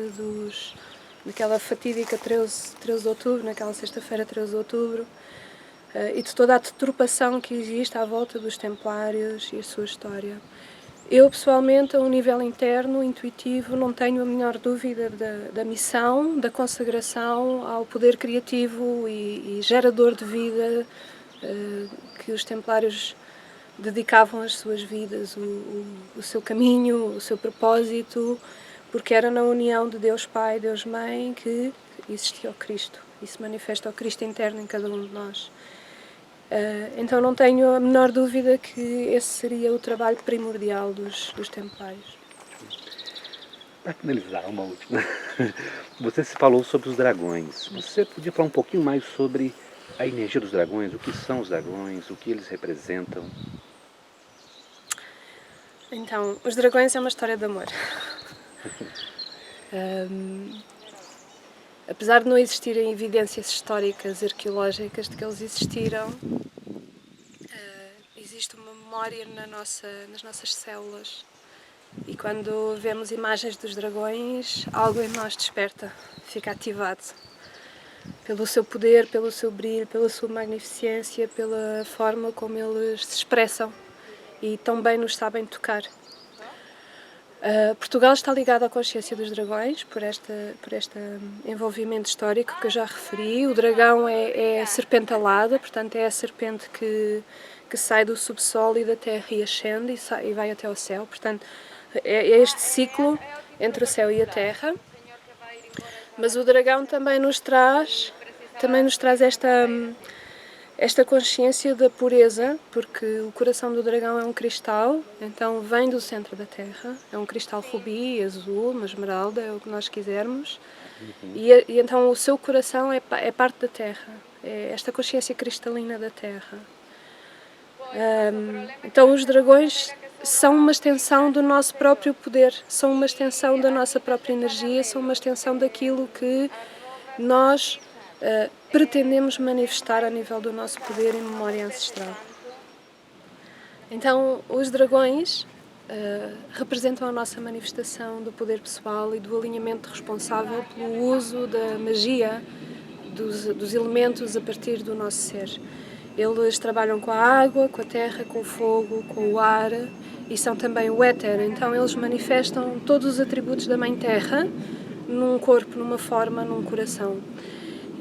daquela fatídica 13 de outubro, naquela sexta-feira 13 de outubro, e de toda a deturpação que existe à volta dos Templários e a sua história. Eu, pessoalmente, a um nível interno, intuitivo, não tenho a menor dúvida da missão, da consagração ao poder criativo e gerador de vida que os templários dedicavam as suas vidas, o seu caminho, o seu propósito, porque era na união de Deus Pai, Deus Mãe, que existia o Cristo e se manifesta o Cristo interno em cada um de nós. Então não tenho a menor dúvida que esse seria o trabalho primordial dos templários. Para finalizar, uma última. Você se falou sobre os dragões. Você podia falar um pouquinho mais sobre a energia dos dragões, o que são os dragões, o que eles representam? Então, os dragões é uma história de amor. Apesar de não existirem evidências históricas, arqueológicas de que eles existiram, existe uma memória nas nossas células. E quando vemos imagens dos dragões, algo em nós desperta, fica ativado. Pelo seu poder, pelo seu brilho, pela sua magnificência, pela forma como eles se expressam e tão bem nos sabem tocar. Portugal está ligado à consciência dos dragões por este envolvimento histórico que eu já referi. O dragão é a serpente alada, portanto é a serpente que sai do subsolo e da terra e ascende e vai até ao céu. Portanto, é este ciclo entre o céu e a terra. Mas o dragão também nos traz esta consciência da pureza, porque o coração do dragão é um cristal, então vem do centro da terra, é um cristal rubi, azul, uma esmeralda, é o que nós quisermos, e então o seu coração é parte da terra, é esta consciência cristalina da terra. Então os dragões são uma extensão do nosso próprio poder, são uma extensão da nossa própria energia, são uma extensão daquilo que nós pretendemos manifestar a nível do nosso poder e memória ancestral. Então, os dragões representam a nossa manifestação do poder pessoal e do alinhamento responsável pelo uso da magia dos elementos a partir do nosso ser. Eles trabalham com a água, com a terra, com o fogo, com o ar e são também o éter. Então, eles manifestam todos os atributos da Mãe Terra num corpo, numa forma, num coração.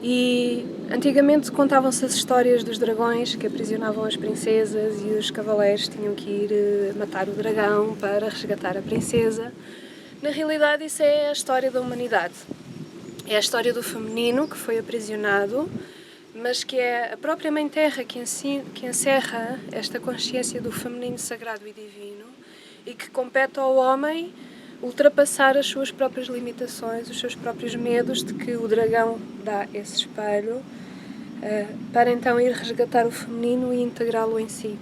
E antigamente contavam-se as histórias dos dragões que aprisionavam as princesas e os cavaleiros tinham que ir matar o dragão para resgatar a princesa. Na realidade, isso é a história da humanidade. É a história do feminino que foi aprisionado, mas que é a própria Mãe Terra que encerra esta consciência do feminino sagrado e divino e que compete ao homem ultrapassar as suas próprias limitações, os seus próprios medos de que o dragão dá esse espelho, para então ir resgatar o feminino e integrá-lo em si.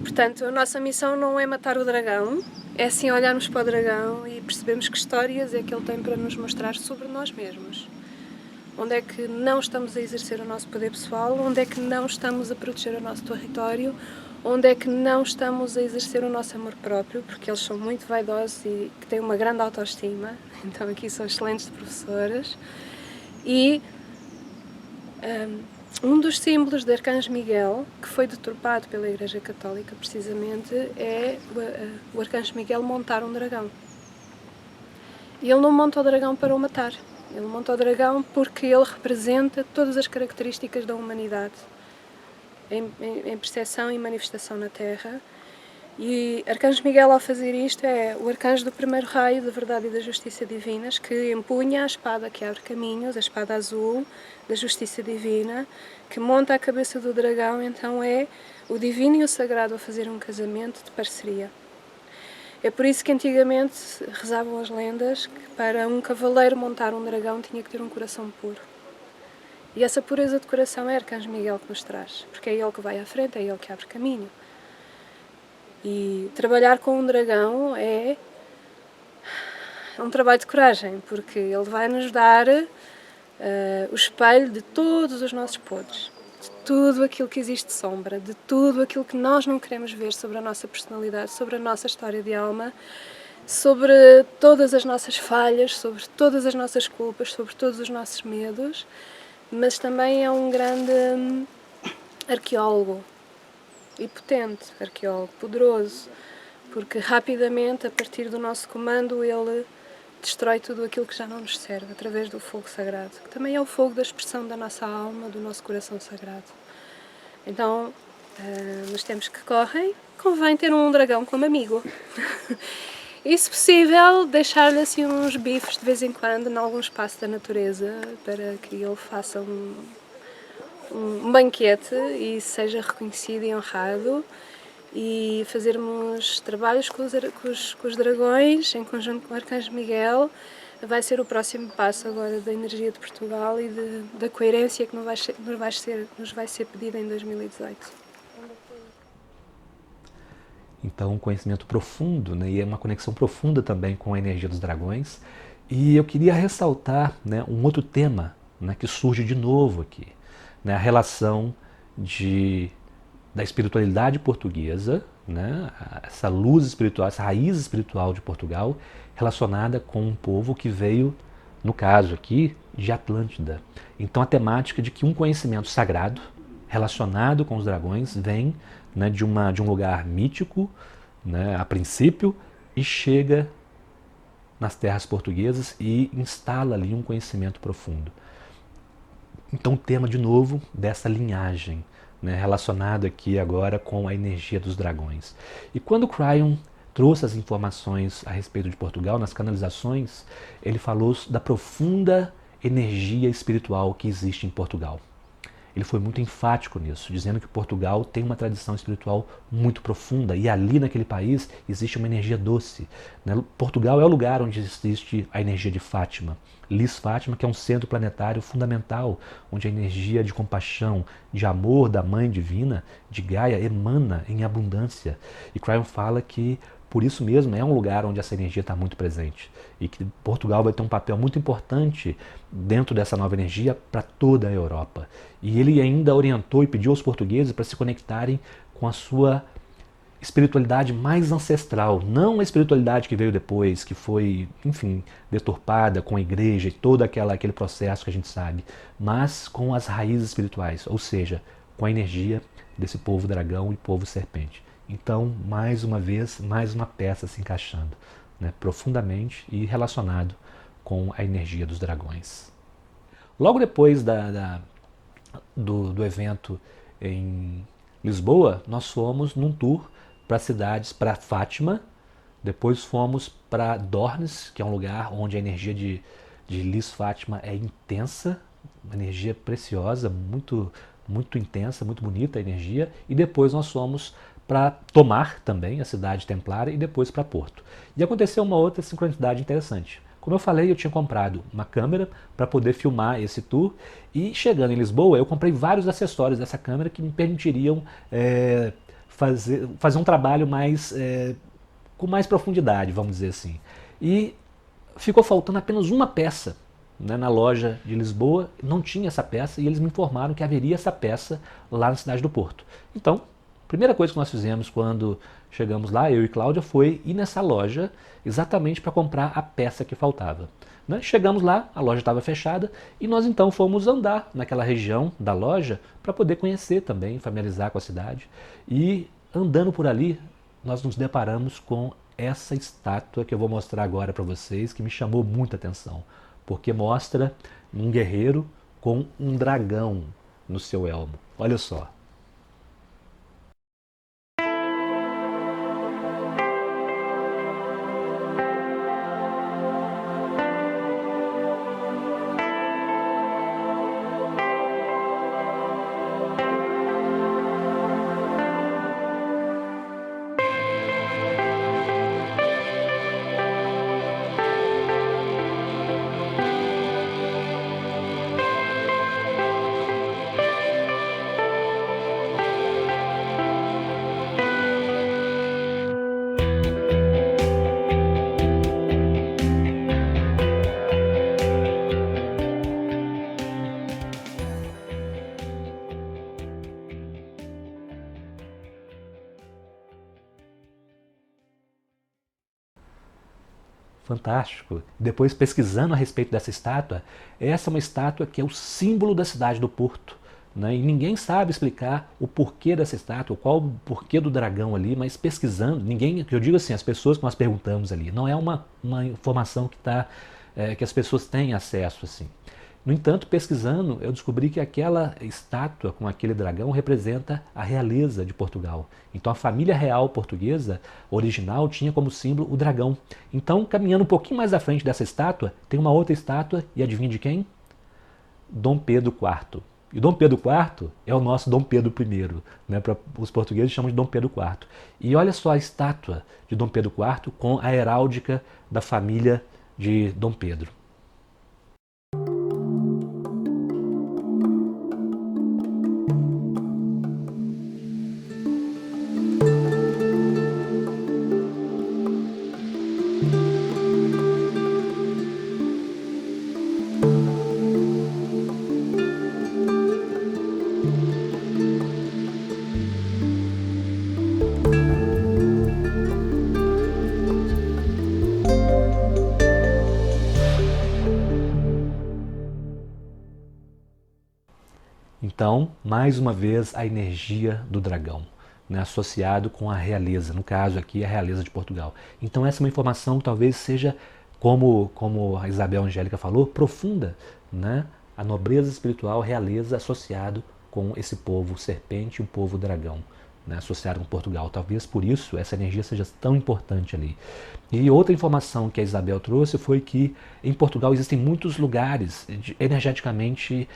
Portanto, a nossa missão não é matar o dragão, é sim olharmos para o dragão e percebermos que histórias é que ele tem para nos mostrar sobre nós mesmos. Onde é que não estamos a exercer o nosso poder pessoal, onde é que não estamos a proteger o nosso território, onde é que não estamos a exercer o nosso amor próprio, porque eles são muito vaidosos e que têm uma grande autoestima, então aqui são excelentes professoras. E um dos símbolos de Arcanjo Miguel, que foi deturpado pela Igreja Católica precisamente, é o Arcanjo Miguel montar um dragão. E ele não monta o dragão para o matar, ele monta o dragão porque ele representa todas as características da humanidade, em percepção e manifestação na Terra. E Arcanjo Miguel, ao fazer isto, é o arcanjo do primeiro raio da verdade e da justiça divinas, que empunha a espada que abre caminhos, a espada azul da justiça divina, que monta a cabeça do dragão. Então é o divino e o sagrado a fazer um casamento de parceria. É por isso que antigamente rezavam as lendas que para um cavaleiro montar um dragão tinha que ter um coração puro. E essa pureza de coração é Arcanjo Miguel que nos traz, porque é ele que vai à frente, é ele que abre caminho. E trabalhar com um dragão é um trabalho de coragem, porque ele vai nos dar o espelho de todos os nossos podres, de tudo aquilo que existe de sombra, de tudo aquilo que nós não queremos ver sobre a nossa personalidade, sobre a nossa história de alma, sobre todas as nossas falhas, sobre todas as nossas culpas, sobre todos os nossos medos. Mas também é um grande arqueólogo, e potente, arqueólogo poderoso, porque rapidamente, a partir do nosso comando, ele destrói tudo aquilo que já não nos serve, através do fogo sagrado, que também é o fogo da expressão da nossa alma, do nosso coração sagrado. Então, nos tempos que correm, convém ter um dragão como amigo. E, se possível, deixar-lhe assim uns bifes de vez em quando, em algum espaço da natureza, para que ele faça um banquete e seja reconhecido e honrado, e fazermos trabalhos com os dragões, em conjunto com o Arcanjo Miguel, vai ser o próximo passo agora da energia de Portugal e da coerência que nos vai ser pedida em 2018. Então, um conhecimento profundo, né, e é uma conexão profunda também com a energia dos dragões. E eu queria ressaltar, né, um outro tema, né, que surge de novo aqui, né, a relação da espiritualidade portuguesa, né, essa luz espiritual, essa raiz espiritual de Portugal, relacionada com um povo que veio, no caso aqui, de Atlântida. Então a temática de que um conhecimento sagrado relacionado com os dragões vem, né, de um lugar mítico, né, a princípio, e chega nas terras portuguesas e instala ali um conhecimento profundo. Então o tema de novo dessa linhagem, né, relacionado aqui agora com a energia dos dragões. E quando Cryon trouxe as informações a respeito de Portugal, nas canalizações, ele falou da profunda energia espiritual que existe em Portugal. Ele foi muito enfático nisso, dizendo que Portugal tem uma tradição espiritual muito profunda e ali naquele país existe uma energia doce, né? Portugal é o lugar onde existe a energia de Fátima. Lis Fátima, que é um centro planetário fundamental, onde a energia de compaixão, de amor da Mãe Divina, de Gaia, emana em abundância. E Cryon fala que por isso mesmo é um lugar onde essa energia está muito presente e que Portugal vai ter um papel muito importante dentro dessa nova energia para toda a Europa. E ele ainda orientou e pediu aos portugueses para se conectarem com a sua espiritualidade mais ancestral, não a espiritualidade que veio depois, que foi, enfim, deturpada com a igreja e todo aquele processo que a gente sabe, mas com as raízes espirituais, ou seja, com a energia desse povo dragão e povo serpente. Então, mais uma vez, mais uma peça se encaixando, né, profundamente e relacionado com a energia dos dragões. Logo depois do evento em Lisboa, nós fomos num tour para cidades, para Fátima, depois fomos para Dornes, que é um lugar onde a energia de Lis Fátima é intensa, uma energia preciosa, muito, muito intensa, muito bonita a energia, e depois nós fomos para Tomar também, a cidade templária, e depois para Porto. E aconteceu uma outra sincronicidade interessante. Como eu falei, eu tinha comprado uma câmera para poder filmar esse tour, e chegando em Lisboa, eu comprei vários acessórios dessa câmera que me permitiriam fazer um trabalho com mais profundidade, vamos dizer assim. E ficou faltando apenas uma peça, né, na loja de Lisboa, não tinha essa peça, e eles me informaram que haveria essa peça lá na cidade do Porto. Então, a primeira coisa que nós fizemos quando chegamos lá, eu e Cláudia, foi ir nessa loja exatamente para comprar a peça que faltava. Né? Chegamos lá, a loja estava fechada, e nós então fomos andar naquela região da loja para poder conhecer também, familiarizar com a cidade. E andando por ali, nós nos deparamos com essa estátua que eu vou mostrar agora para vocês, que me chamou muita atenção, porque mostra um guerreiro com um dragão no seu elmo. Olha só. Fantástico. Depois, pesquisando a respeito dessa estátua, essa é uma estátua que é o símbolo da cidade do Porto, né? E ninguém sabe explicar o porquê dessa estátua, qual o porquê do dragão ali, mas pesquisando, ninguém, eu digo assim, as pessoas que nós perguntamos ali, não é uma informação que as pessoas têm acesso assim. No entanto, pesquisando, eu descobri que aquela estátua com aquele dragão representa a realeza de Portugal. Então a família real portuguesa original tinha como símbolo o dragão. Então, caminhando um pouquinho mais à frente dessa estátua, tem uma outra estátua, e adivinha de quem? Dom Pedro IV. E Dom Pedro IV é o nosso Dom Pedro I, né? Os portugueses chamam de Dom Pedro IV. E olha só a estátua de Dom Pedro IV com a heráldica da família de Dom Pedro. Então, mais uma vez, a energia do dragão, né, associado com a realeza, no caso aqui, a realeza de Portugal. Então, essa é uma informação que talvez seja, como a Isabel Angélica falou, profunda, né? A nobreza espiritual, a realeza associado com esse povo serpente e o povo dragão, né, associado com Portugal. Talvez por isso essa energia seja tão importante ali. E outra informação que a Isabel trouxe foi que em Portugal existem muitos lugares energeticamente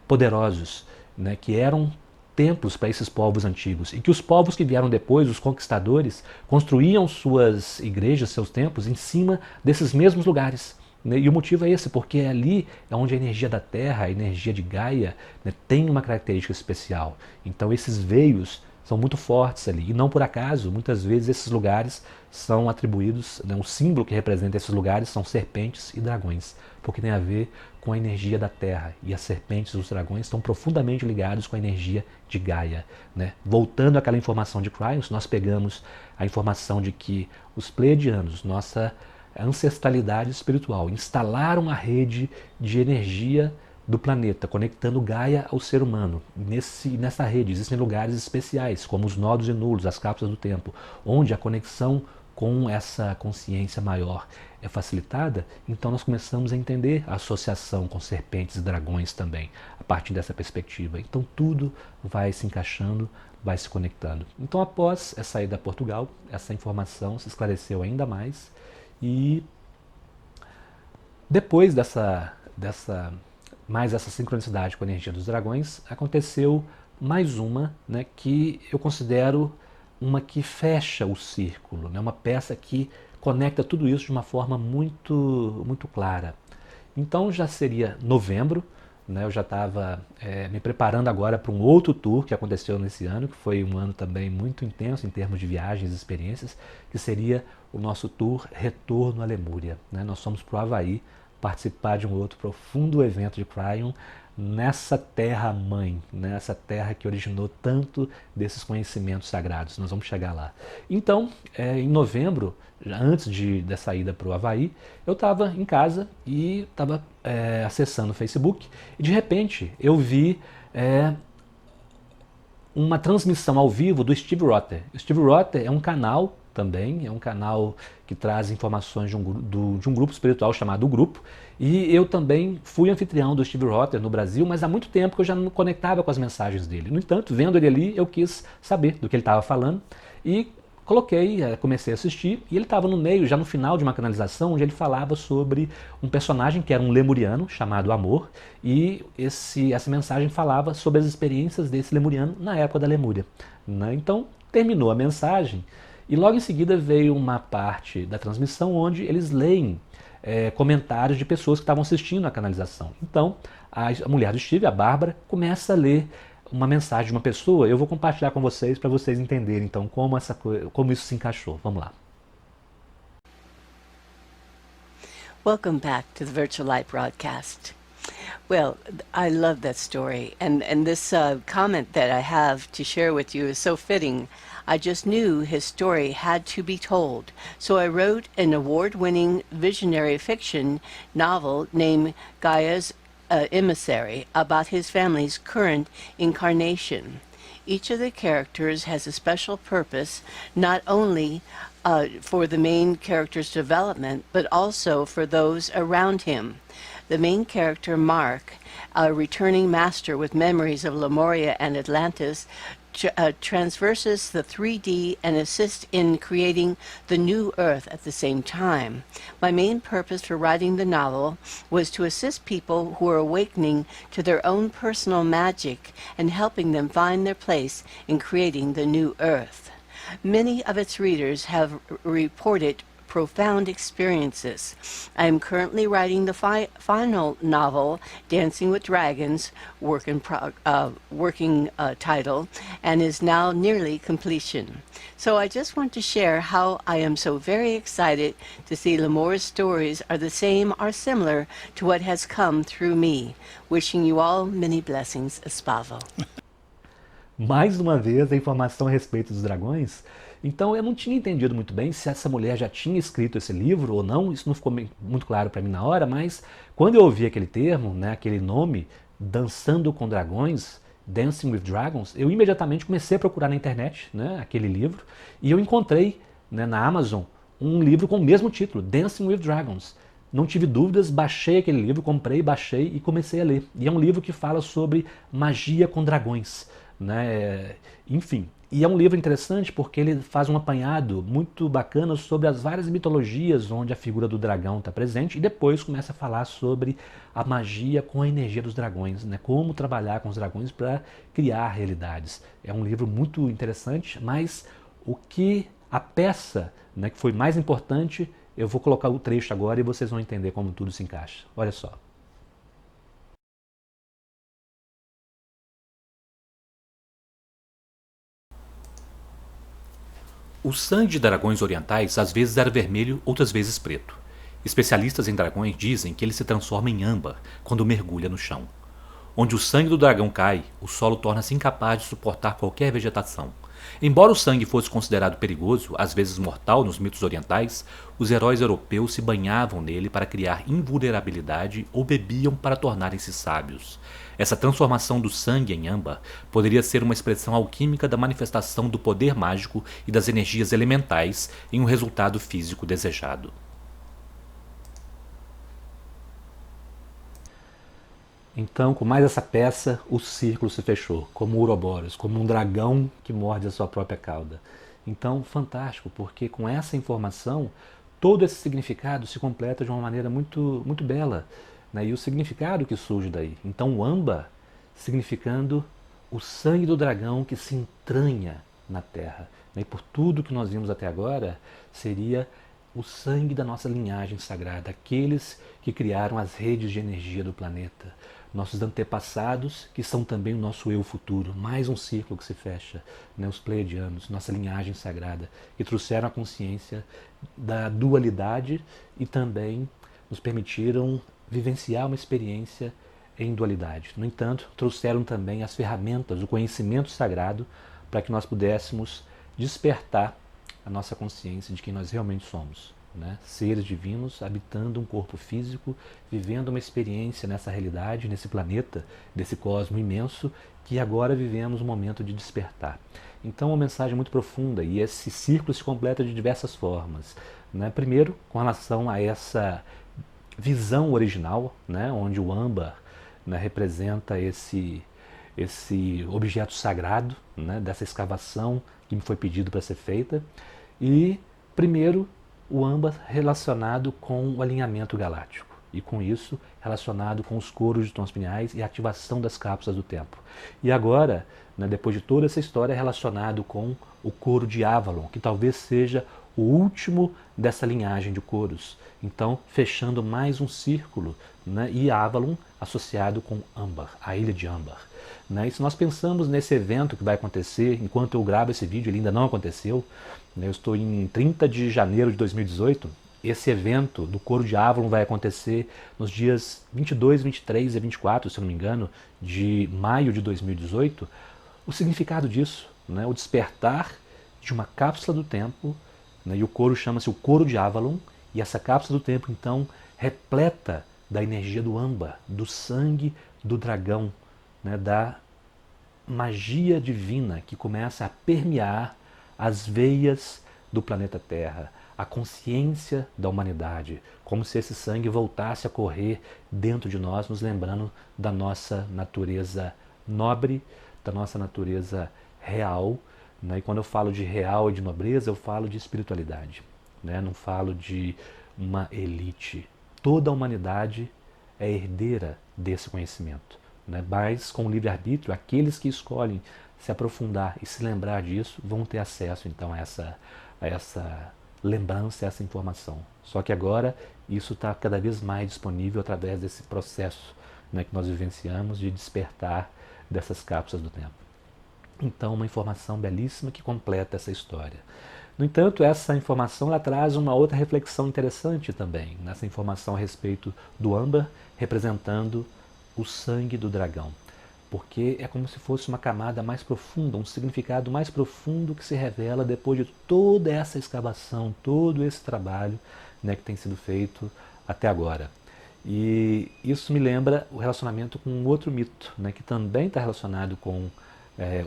poderosos, né, que eram templos para esses povos antigos, e que os povos que vieram depois, os conquistadores, construíam suas igrejas, seus templos, em cima desses mesmos lugares. E o motivo é esse, porque ali é onde a energia da Terra, a energia de Gaia, né, tem uma característica especial. Então esses veios são muito fortes ali. E não por acaso, muitas vezes esses lugares são atribuídos, né, o símbolo que representa esses lugares são serpentes e dragões, porque tem a ver com a energia da Terra. E as serpentes e os dragões estão profundamente ligados com a energia de Gaia, né? Voltando àquela informação de Cryon, nós pegamos a informação de que os pleiadianos, nossa ancestralidade espiritual, instalaram a rede de energia do planeta, conectando Gaia ao ser humano. Nessa rede existem lugares especiais, como os nodos e nulos, as cápsulas do tempo, onde a conexão com essa consciência maior é facilitada. Então nós começamos a entender a associação com serpentes e dragões também, a partir dessa perspectiva. Então tudo vai se encaixando, vai se conectando. Então após essa ida a Portugal, essa informação se esclareceu ainda mais, e depois dessa sincronicidade com a energia dos dragões, aconteceu mais uma, né, que eu considero uma que fecha o círculo, né, uma peça que conecta tudo isso de uma forma muito, muito clara. Então já seria novembro, né, eu já estava me preparando agora para um outro tour que aconteceu nesse ano, que foi um ano também muito intenso em termos de viagens e experiências, que seria o nosso tour Retorno à Lemúria, né? Nós fomos para o Havaí participar de um outro profundo evento de Cryon nessa terra-mãe, né? Essa terra que originou tanto desses conhecimentos sagrados. Nós vamos chegar lá. Então, em novembro, antes dessa ida para o Havaí, eu estava em casa e estava acessando o Facebook, e de repente eu vi uma transmissão ao vivo do Steve Rotter. O Steve Rotter é um canal também, é um canal que traz informações de um grupo espiritual chamado O Grupo, e eu também fui anfitrião do Steve Rotter no Brasil, mas há muito tempo que eu já não me conectava com as mensagens dele. No entanto, vendo ele ali, eu quis saber do que ele estava falando, e comecei a assistir, e ele estava no meio, já no final de uma canalização, onde ele falava sobre um personagem que era um lemuriano, chamado Amor, e essa mensagem falava sobre as experiências desse lemuriano na época da Lemúria, né? Então, terminou a mensagem, e logo em seguida veio uma parte da transmissão onde eles leem comentários de pessoas que estavam assistindo a canalização. Então, a mulher do Steve, a Bárbara, começa a ler uma mensagem de uma pessoa. Eu vou compartilhar com vocês para vocês entenderem então como isso se encaixou. Vamos lá. Welcome back to the Virtual Light broadcast. Well, I love that story, and this comment that I have to share with you is so fitting. I just knew his story had to be told, so I wrote an award-winning visionary fiction novel named Gaia's emissary about his family's current incarnation. Each of the characters has a special purpose, not only for the main character's development, but also for those around him. The main character, Mark, a returning master with memories of Lemuria and Atlantis, transverses the 3D and assists in creating the new Earth at the same time. My main purpose for writing the novel was to assist people who are awakening to their own personal magic and helping them find their place in creating the new Earth. Many of its readers have reported profound experiences. I am currently writing the final novel, Dancing with Dragons, working title, and is now nearly completion. So I just want to share how I am so very excited to see Lemoore's stories are the same or similar to what has come through me. Wishing you all many blessings, Espavo. Mais uma vez, a informação a respeito dos dragões. Então eu não tinha entendido muito bem se essa mulher já tinha escrito esse livro ou não, isso não ficou muito claro para mim na hora, mas quando eu ouvi aquele termo, né, aquele nome, Dançando com Dragões, Dancing with Dragons, eu imediatamente comecei a procurar na internet, né, aquele livro, e eu encontrei, né, na Amazon um livro com o mesmo título, Dancing with Dragons. Não tive dúvidas, baixei aquele livro, comprei, baixei e comecei a ler. E é um livro que fala sobre magia com dragões, né? Enfim, e é um livro interessante porque ele faz um apanhado muito bacana sobre as várias mitologias onde a figura do dragão está presente e depois começa a falar sobre a magia com a energia dos dragões, né? Como trabalhar com os dragões para criar realidades. É um livro muito interessante, mas o que a peça, né, que foi mais importante, eu vou colocar o trecho agora e vocês vão entender como tudo se encaixa. Olha só. O sangue de dragões orientais às vezes era vermelho, outras vezes preto. Especialistas em dragões dizem que ele se transforma em âmbar quando mergulha no chão. Onde o sangue do dragão cai, o solo torna-se incapaz de suportar qualquer vegetação. Embora o sangue fosse considerado perigoso, às vezes mortal nos mitos orientais, os heróis europeus se banhavam nele para criar invulnerabilidade ou bebiam para tornarem-se sábios. Essa transformação do sangue em âmbar poderia ser uma expressão alquímica da manifestação do poder mágico e das energias elementais em um resultado físico desejado. Então, com mais essa peça, o círculo se fechou, como o Ouroboros, como um dragão que morde a sua própria cauda. Então, fantástico, porque com essa informação, todo esse significado se completa de uma maneira muito, muito bela, né? E o significado que surge daí. Então, o âmbar significando o sangue do dragão que se entranha na terra. Né? E por tudo que nós vimos até agora, seria o sangue da nossa linhagem sagrada, aqueles que criaram as redes de energia do planeta. Nossos antepassados, que são também o nosso eu futuro, mais um círculo que se fecha, né? Os pleiadianos, nossa linhagem sagrada, que trouxeram a consciência da dualidade e também nos permitiram vivenciar uma experiência em dualidade. No entanto, trouxeram também as ferramentas, o conhecimento sagrado, para que nós pudéssemos despertar a nossa consciência de quem nós realmente somos. Né? Seres divinos habitando um corpo físico, vivendo uma experiência nessa realidade, nesse planeta, desse cosmo imenso, que agora vivemos um momento de despertar. Então, uma mensagem muito profunda, e esse círculo se completa de diversas formas. Né? Primeiro, com relação a essa visão original, né? Onde o âmbar, né, representa esse objeto sagrado, né, dessa escavação que me foi pedido para ser feita. E, primeiro, o âmbar relacionado com o alinhamento galáctico e com isso relacionado com os coros de tons pineais e a ativação das cápsulas do tempo. E agora, né, depois de toda essa história, relacionado com o coro de Avalon, que talvez seja o último dessa linhagem de coros. Então, fechando mais um círculo, né, e Avalon associado com Âmbar, a ilha de Âmbar. Né? E se nós pensamos nesse evento que vai acontecer, enquanto eu gravo esse vídeo, ele ainda não aconteceu, né? Eu estou em 30 de janeiro de 2018, esse evento do Coro de Avalon vai acontecer nos dias 22, 23 e 24, se eu não me engano, de maio de 2018. O significado disso, né? O despertar de uma cápsula do tempo, né? E o coro chama-se o Coro de Avalon, e essa cápsula do tempo, então, repleta da energia do âmbar, do sangue do dragão, né, da magia divina que começa a permear as veias do planeta Terra, a consciência da humanidade, como se esse sangue voltasse a correr dentro de nós, nos lembrando da nossa natureza nobre, da nossa natureza real, né? E quando eu falo de real e de nobreza, eu falo de espiritualidade, né? Não falo de uma elite. Toda a humanidade é herdeira desse conhecimento, né? Mas com o livre-arbítrio, aqueles que escolhem se aprofundar e se lembrar disso vão ter acesso então a essa lembrança, a essa informação. Só que agora isso está cada vez mais disponível através desse processo, né, que nós vivenciamos de despertar dessas cápsulas do tempo. Então, uma informação belíssima que completa essa história. No entanto, essa informação ela traz uma outra reflexão interessante também, nessa informação a respeito do âmbar representando o sangue do dragão. Porque é como se fosse uma camada mais profunda, um significado mais profundo que se revela depois de toda essa escavação, todo esse trabalho, né, que tem sido feito até agora. E isso me lembra o relacionamento com um outro mito, né, que também está relacionado com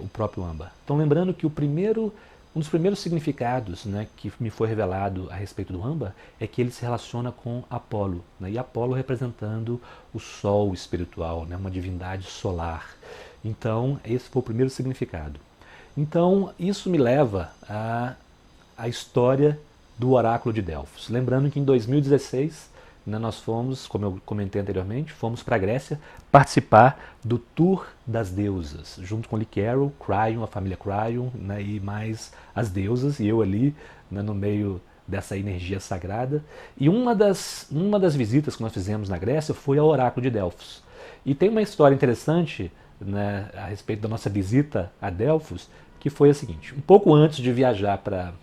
o próprio âmbar. Então, lembrando que um dos primeiros significados, né, que me foi revelado a respeito do âmbar é que ele se relaciona com Apolo, né, e Apolo representando o sol espiritual, né, uma divindade solar. Então, esse foi o primeiro significado. Então, isso me leva à história do oráculo de Delfos. Lembrando que em 2016, né, nós fomos, como eu comentei anteriormente, fomos para a Grécia participar do Tour das Deusas, junto com Lee Carroll, Cryon, a família Cryon, né, e mais as deusas, e eu ali, né, no meio dessa energia sagrada. E uma das visitas que nós fizemos na Grécia foi ao oráculo de Delfos. E tem uma história interessante, né, a respeito da nossa visita a Delfos, que foi a seguinte: um pouco antes de viajar para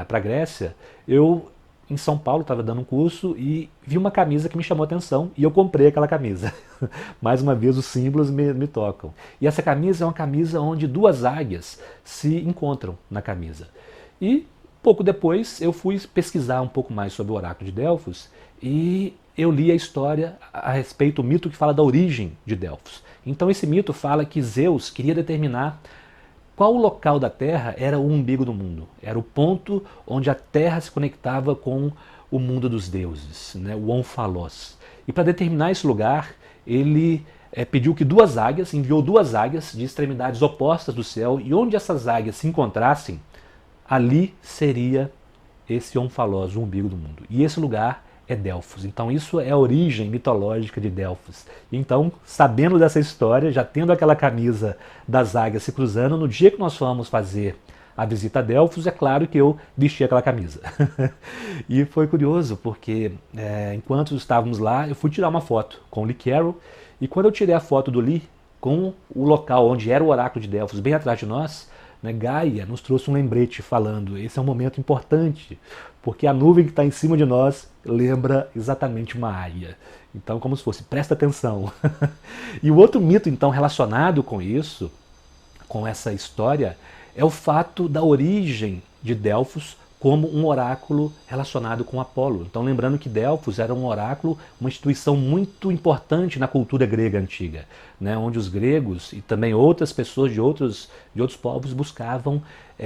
a Grécia, eu em São Paulo estava dando um curso e vi uma camisa que me chamou a atenção e eu comprei aquela camisa. Mais uma vez os símbolos me tocam. E essa camisa é uma camisa onde duas águias se encontram na camisa. E pouco depois eu fui pesquisar um pouco mais sobre o oráculo de Delfos e eu li a história a respeito do mito que fala da origem de Delfos. Então esse mito fala que Zeus queria determinar qual local da Terra era o umbigo do mundo. Era o ponto onde a Terra se conectava com o mundo dos deuses, né, o Onfalos. E para determinar esse lugar, ele pediu que enviou duas águias de extremidades opostas do céu, e onde essas águias se encontrassem, ali seria esse Onfalos, o umbigo do mundo. E esse lugar é Delfos. Então isso é a origem mitológica de Delfos. Então, sabendo dessa história, já tendo aquela camisa das águias se cruzando, no dia que nós fomos fazer a visita a Delfos, é claro que eu vesti aquela camisa. E foi curioso, porque enquanto estávamos lá, eu fui tirar uma foto com o Lee Carroll, e quando eu tirei a foto do Lee, com o local onde era o oráculo de Delfos, bem atrás de nós, né, Gaia nos trouxe um lembrete falando: esse é um momento importante, porque a nuvem que está em cima de nós lembra exatamente uma águia. Então, como se fosse, presta atenção. E o outro mito, então, relacionado com isso, com essa história, é o fato da origem de Delfos como um oráculo relacionado com Apolo. Então, lembrando que Delfos era um oráculo, uma instituição muito importante na cultura grega antiga, né, onde os gregos e também outras pessoas de outros povos buscavam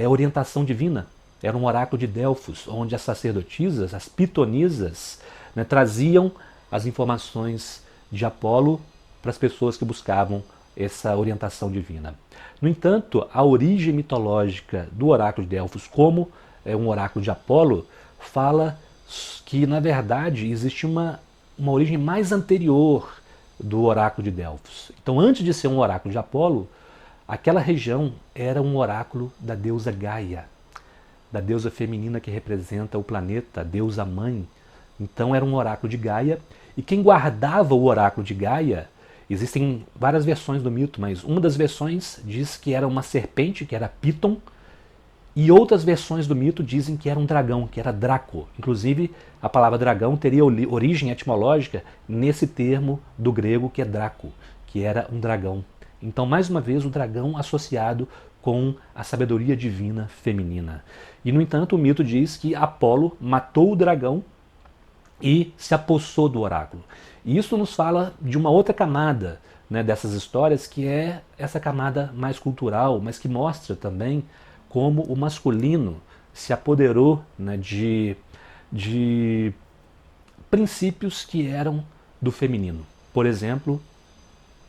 orientação divina. Era um oráculo de Delfos, onde as sacerdotisas, as pitonisas, né, traziam as informações de Apolo para as pessoas que buscavam essa orientação divina. No entanto, a origem mitológica do oráculo de Delfos, como um oráculo de Apolo, fala que, na verdade, existe uma origem mais anterior do oráculo de Delfos. Então, antes de ser um oráculo de Apolo, aquela região era um oráculo da deusa Gaia, da deusa feminina que representa o planeta, a deusa mãe. Então era um oráculo de Gaia, e quem guardava o oráculo de Gaia, existem várias versões do mito, mas uma das versões diz que era uma serpente, que era Piton, e outras versões do mito dizem que era um dragão, que era Draco. Inclusive, a palavra dragão teria origem etimológica nesse termo do grego que é Draco, que era um dragão. Então, mais uma vez, o dragão associado com a sabedoria divina feminina. E, no entanto, o mito diz que Apolo matou o dragão e se apossou do oráculo. E isso nos fala de uma outra camada, né, dessas histórias, que é essa camada mais cultural, mas que mostra também como o masculino se apoderou, né, de princípios que eram do feminino. Por exemplo,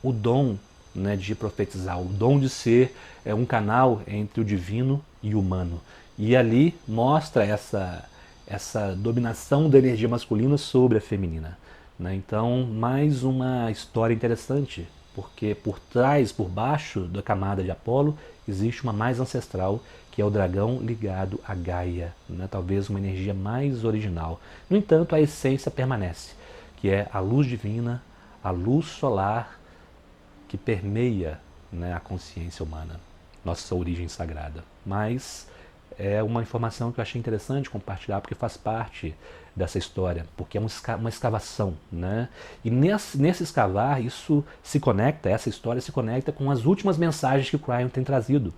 o dom, né, de profetizar, o dom de ser um canal entre o divino e o humano. E ali mostra essa dominação da energia masculina sobre a feminina, né? Então, mais uma história interessante, porque por trás, por baixo da camada de Apolo, existe uma mais ancestral, que é o dragão ligado a Gaia, né? Talvez uma energia mais original. No entanto, a essência permanece, que é a luz divina, a luz solar que permeia, né, a consciência humana, nossa origem sagrada. Mas é uma informação que eu achei interessante compartilhar, porque faz parte dessa história, porque é uma escavação, né? E nesse escavar, isso se conecta, essa história se conecta com as últimas mensagens que o Cryon tem trazido,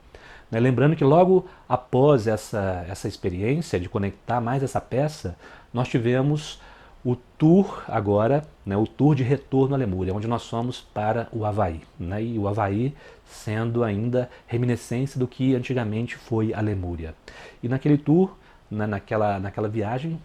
né? Lembrando que logo após essa experiência de conectar mais essa peça, nós tivemos o tour agora, né, o tour de retorno à Lemúria, onde nós fomos para o Havaí, né? E o Havaí sendo ainda reminiscência do que antigamente foi a Lemúria. E naquele tour, né, naquela viagem,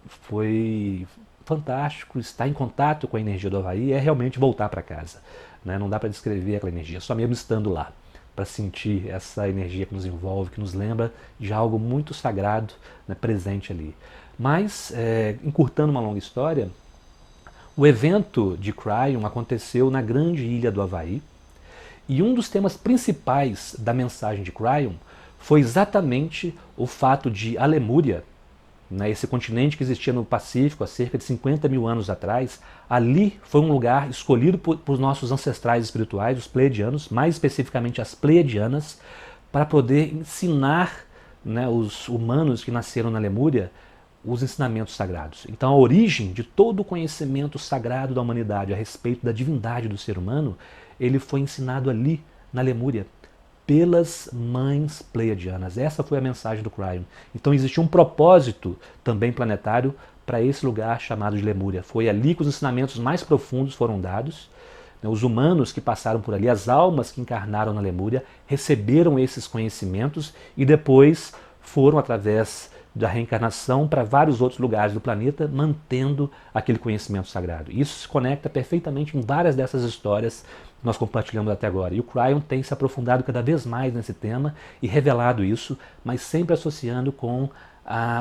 foi fantástico. Estar em contato com a energia do Havaí é realmente voltar para casa, né? Não dá para descrever aquela energia, só mesmo estando lá, para sentir essa energia que nos envolve, que nos lembra de algo muito sagrado, né, presente ali. Mas, encurtando uma longa história, o evento de Cryon aconteceu na grande ilha do Havaí, e um dos temas principais da mensagem de Cryon foi exatamente o fato de a Lemúria, né, esse continente que existia no Pacífico há cerca de 50 mil anos atrás, ali foi um lugar escolhido por nossos ancestrais espirituais, os pleiadianos, mais especificamente as pleiadianas, para poder ensinar, né, os humanos que nasceram na Lemúria os ensinamentos sagrados. Então a origem de todo o conhecimento sagrado da humanidade a respeito da divindade do ser humano, ele foi ensinado ali na Lemúria, pelas mães pleiadianas. Essa foi a mensagem do Cryon. Então existia um propósito também planetário para esse lugar chamado de Lemúria. Foi ali que os ensinamentos mais profundos foram dados. Os humanos que passaram por ali, as almas que encarnaram na Lemúria, receberam esses conhecimentos e depois foram, através da reencarnação, para vários outros lugares do planeta, mantendo aquele conhecimento sagrado. Isso se conecta perfeitamente em várias dessas histórias que nós compartilhamos até agora. E o Cryon tem se aprofundado cada vez mais nesse tema e revelado isso, mas sempre associando com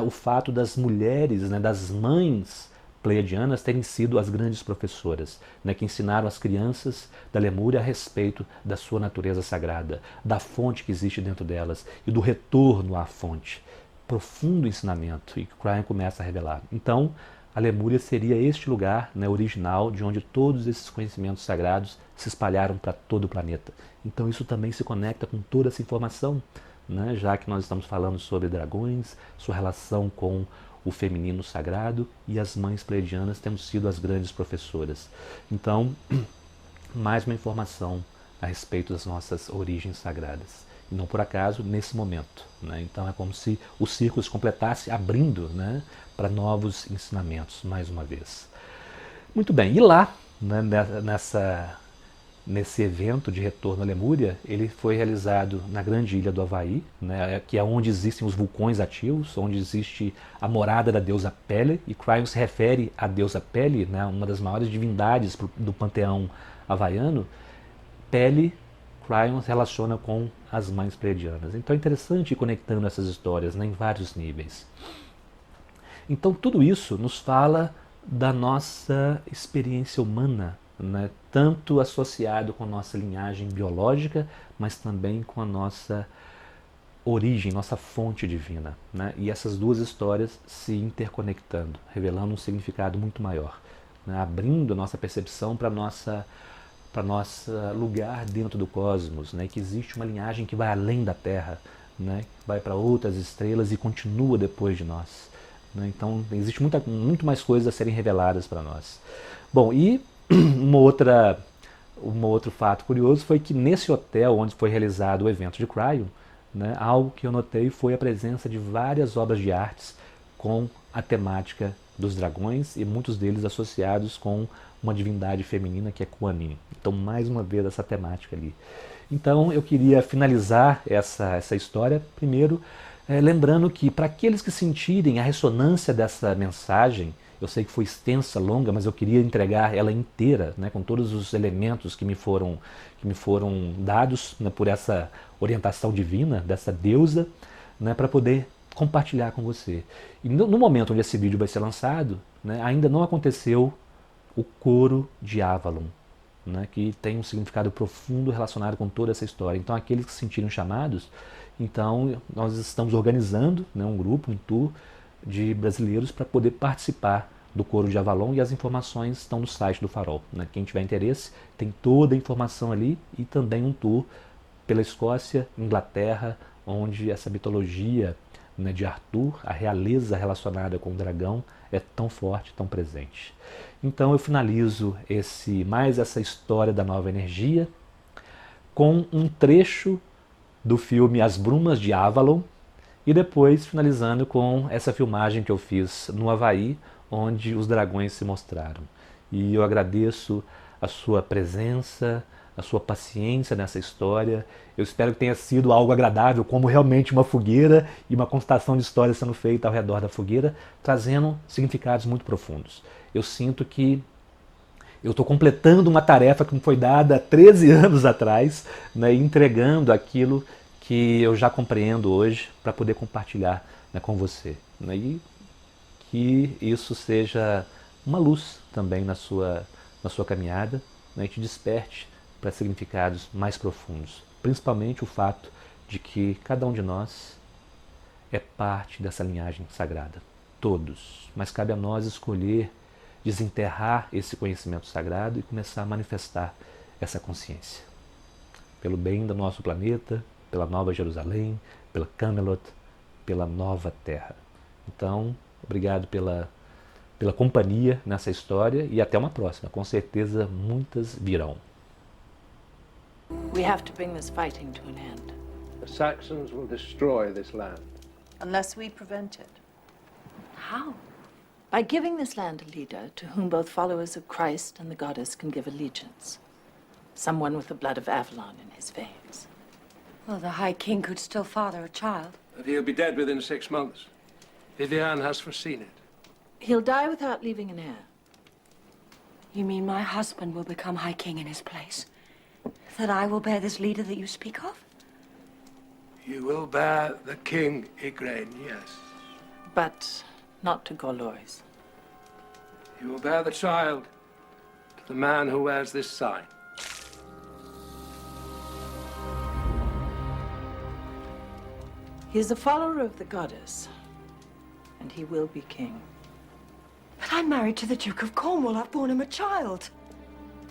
o fato das mulheres, né, das mães pleiadianas terem sido as grandes professoras, né, que ensinaram as crianças da Lemúria a respeito da sua natureza sagrada, da fonte que existe dentro delas e do retorno à fonte. Profundo ensinamento, e que o Cryon começa a revelar. Então, a Lemúria seria este lugar, né, original, de onde todos esses conhecimentos sagrados se espalharam para todo o planeta. Então isso também se conecta com toda essa informação, né, já que nós estamos falando sobre dragões, sua relação com o feminino sagrado, e as mães pleiadianas temos sido as grandes professoras. Então, mais uma informação a respeito das nossas origens sagradas. E não por acaso nesse momento, né? Então é como se o círculo se completasse abrindo, né, para novos ensinamentos, mais uma vez. Muito bem, e lá, né, nesse evento de retorno à Lemúria, ele foi realizado na grande ilha do Havaí, né, que é onde existem os vulcões ativos, onde existe a morada da deusa Pele, e Cryon se refere à deusa Pele, né, uma das maiores divindades do panteão havaiano. Pele, Cryon se relaciona com as mães pleiadianas. Então é interessante ir conectando essas histórias, né, em vários níveis. Então tudo isso nos fala da nossa experiência humana, né, tanto associado com a nossa linhagem biológica, mas também com a nossa origem, nossa fonte divina, né? E essas duas histórias se interconectando, revelando um significado muito maior, né, abrindo a nossa percepção para nosso lugar dentro do cosmos, né, que existe uma linhagem que vai além da Terra, né, vai para outras estrelas e continua depois de nós, né? Então existe muito mais coisas a serem reveladas para nós. Bom, e um outro fato curioso foi que nesse hotel onde foi realizado o evento de Cryon, né, algo que eu notei foi a presença de várias obras de artes com a temática dos dragões e muitos deles associados com uma divindade feminina que é Kuan Yin. Então, mais uma vez, essa temática ali. Então, eu queria finalizar essa história, primeiro, lembrando que para aqueles que sentirem a ressonância dessa mensagem, eu sei que foi extensa, longa, mas eu queria entregar ela inteira, né, com todos os elementos que me foram dados, né, por essa orientação divina, dessa deusa, né, para poder compartilhar com você. E no momento onde esse vídeo vai ser lançado, né, ainda não aconteceu o coro de Avalon, né, que tem um significado profundo relacionado com toda essa história. Então, aqueles que se sentirem chamados, então nós estamos organizando, né, um grupo, um tour de brasileiros para poder participar do coro de Avalon, e as informações estão no site do Farol. Né? Quem tiver interesse, tem toda a informação ali, e também um tour pela Escócia, Inglaterra, onde essa mitologia, né, de Arthur, a realeza relacionada com o dragão, é tão forte, tão presente. Então eu finalizo mais essa história da nova energia com um trecho do filme As Brumas de Avalon, e depois finalizando com essa filmagem que eu fiz no Havaí, onde os dragões se mostraram. E eu agradeço a sua presença, a sua paciência nessa história. Eu espero que tenha sido algo agradável, como realmente uma fogueira e uma constatação de histórias sendo feita ao redor da fogueira, trazendo significados muito profundos. Eu sinto que eu estou completando uma tarefa que me foi dada há 13 anos atrás, né, entregando aquilo que eu já compreendo hoje para poder compartilhar, né, com você. Né, e que isso seja uma luz também na sua caminhada, né, e te desperte para significados mais profundos. Principalmente o fato de que cada um de nós é parte dessa linhagem sagrada. Todos. Mas cabe a nós escolher desenterrar esse conhecimento sagrado e começar a manifestar essa consciência. Pelo bem do nosso planeta, pela Nova Jerusalém, pela Camelot, pela Nova Terra. Então, obrigado pela companhia nessa história e até uma próxima. Com certeza, muitas virão. We have to bring this fighting to an end. The Saxons will destroy this land. Unless we prevent it. How? By giving this land a leader to whom both followers of Christ and the goddess can give allegiance. Someone with the blood of Avalon in his veins. Well, the High King could still father a child. But he'll be dead within 6 months. Vivian has foreseen it. He'll die without leaving an heir. You mean my husband will become High King in his place? That I will bear this leader that you speak of? You will bear the king, Igraine, yes. But not to Gorlois. You will bear the child to the man who wears this sign. He is a follower of the goddess, and he will be king. But I'm married to the Duke of Cornwall. I've borne him a child.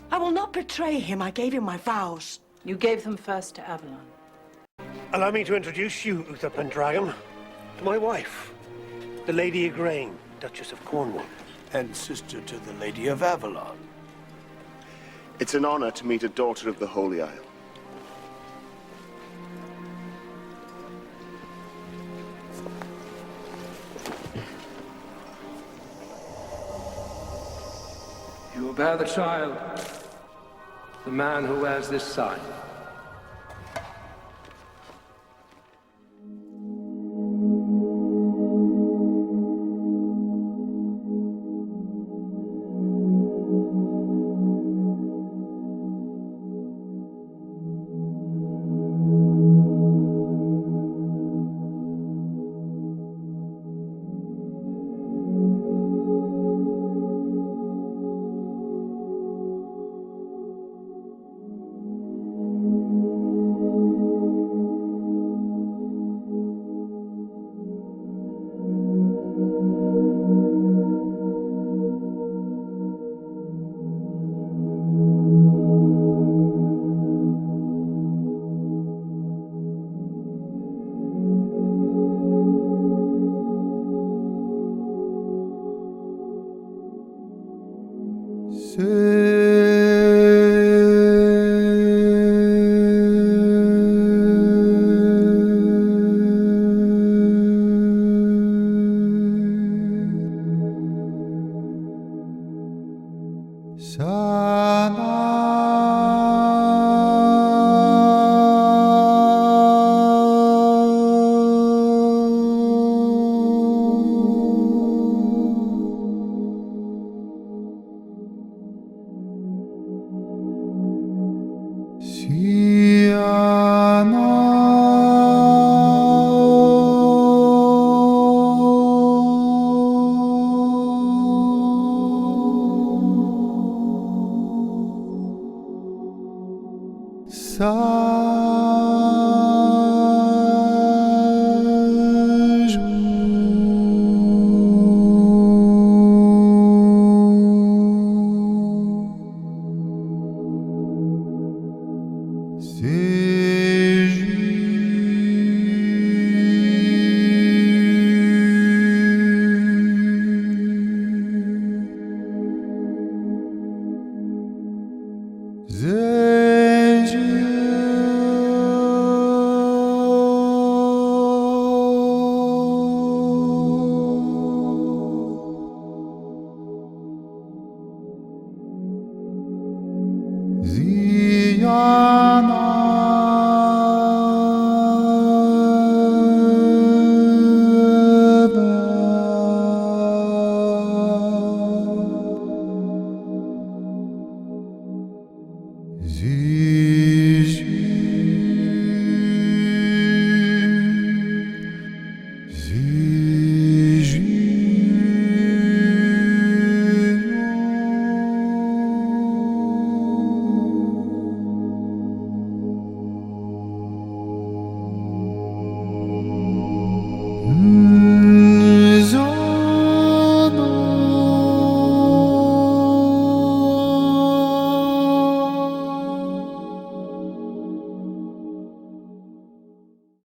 I will not betray him. I gave him my vows. You gave them first to Avalon. Allow me to introduce you, Uther Pendragon, to my wife, the Lady Igraine, Duchess of Cornwall. And sister to the Lady of Avalon. It's an honor to meet a daughter of the Holy Isle. You will bear the child to the man who wears this sign. Sie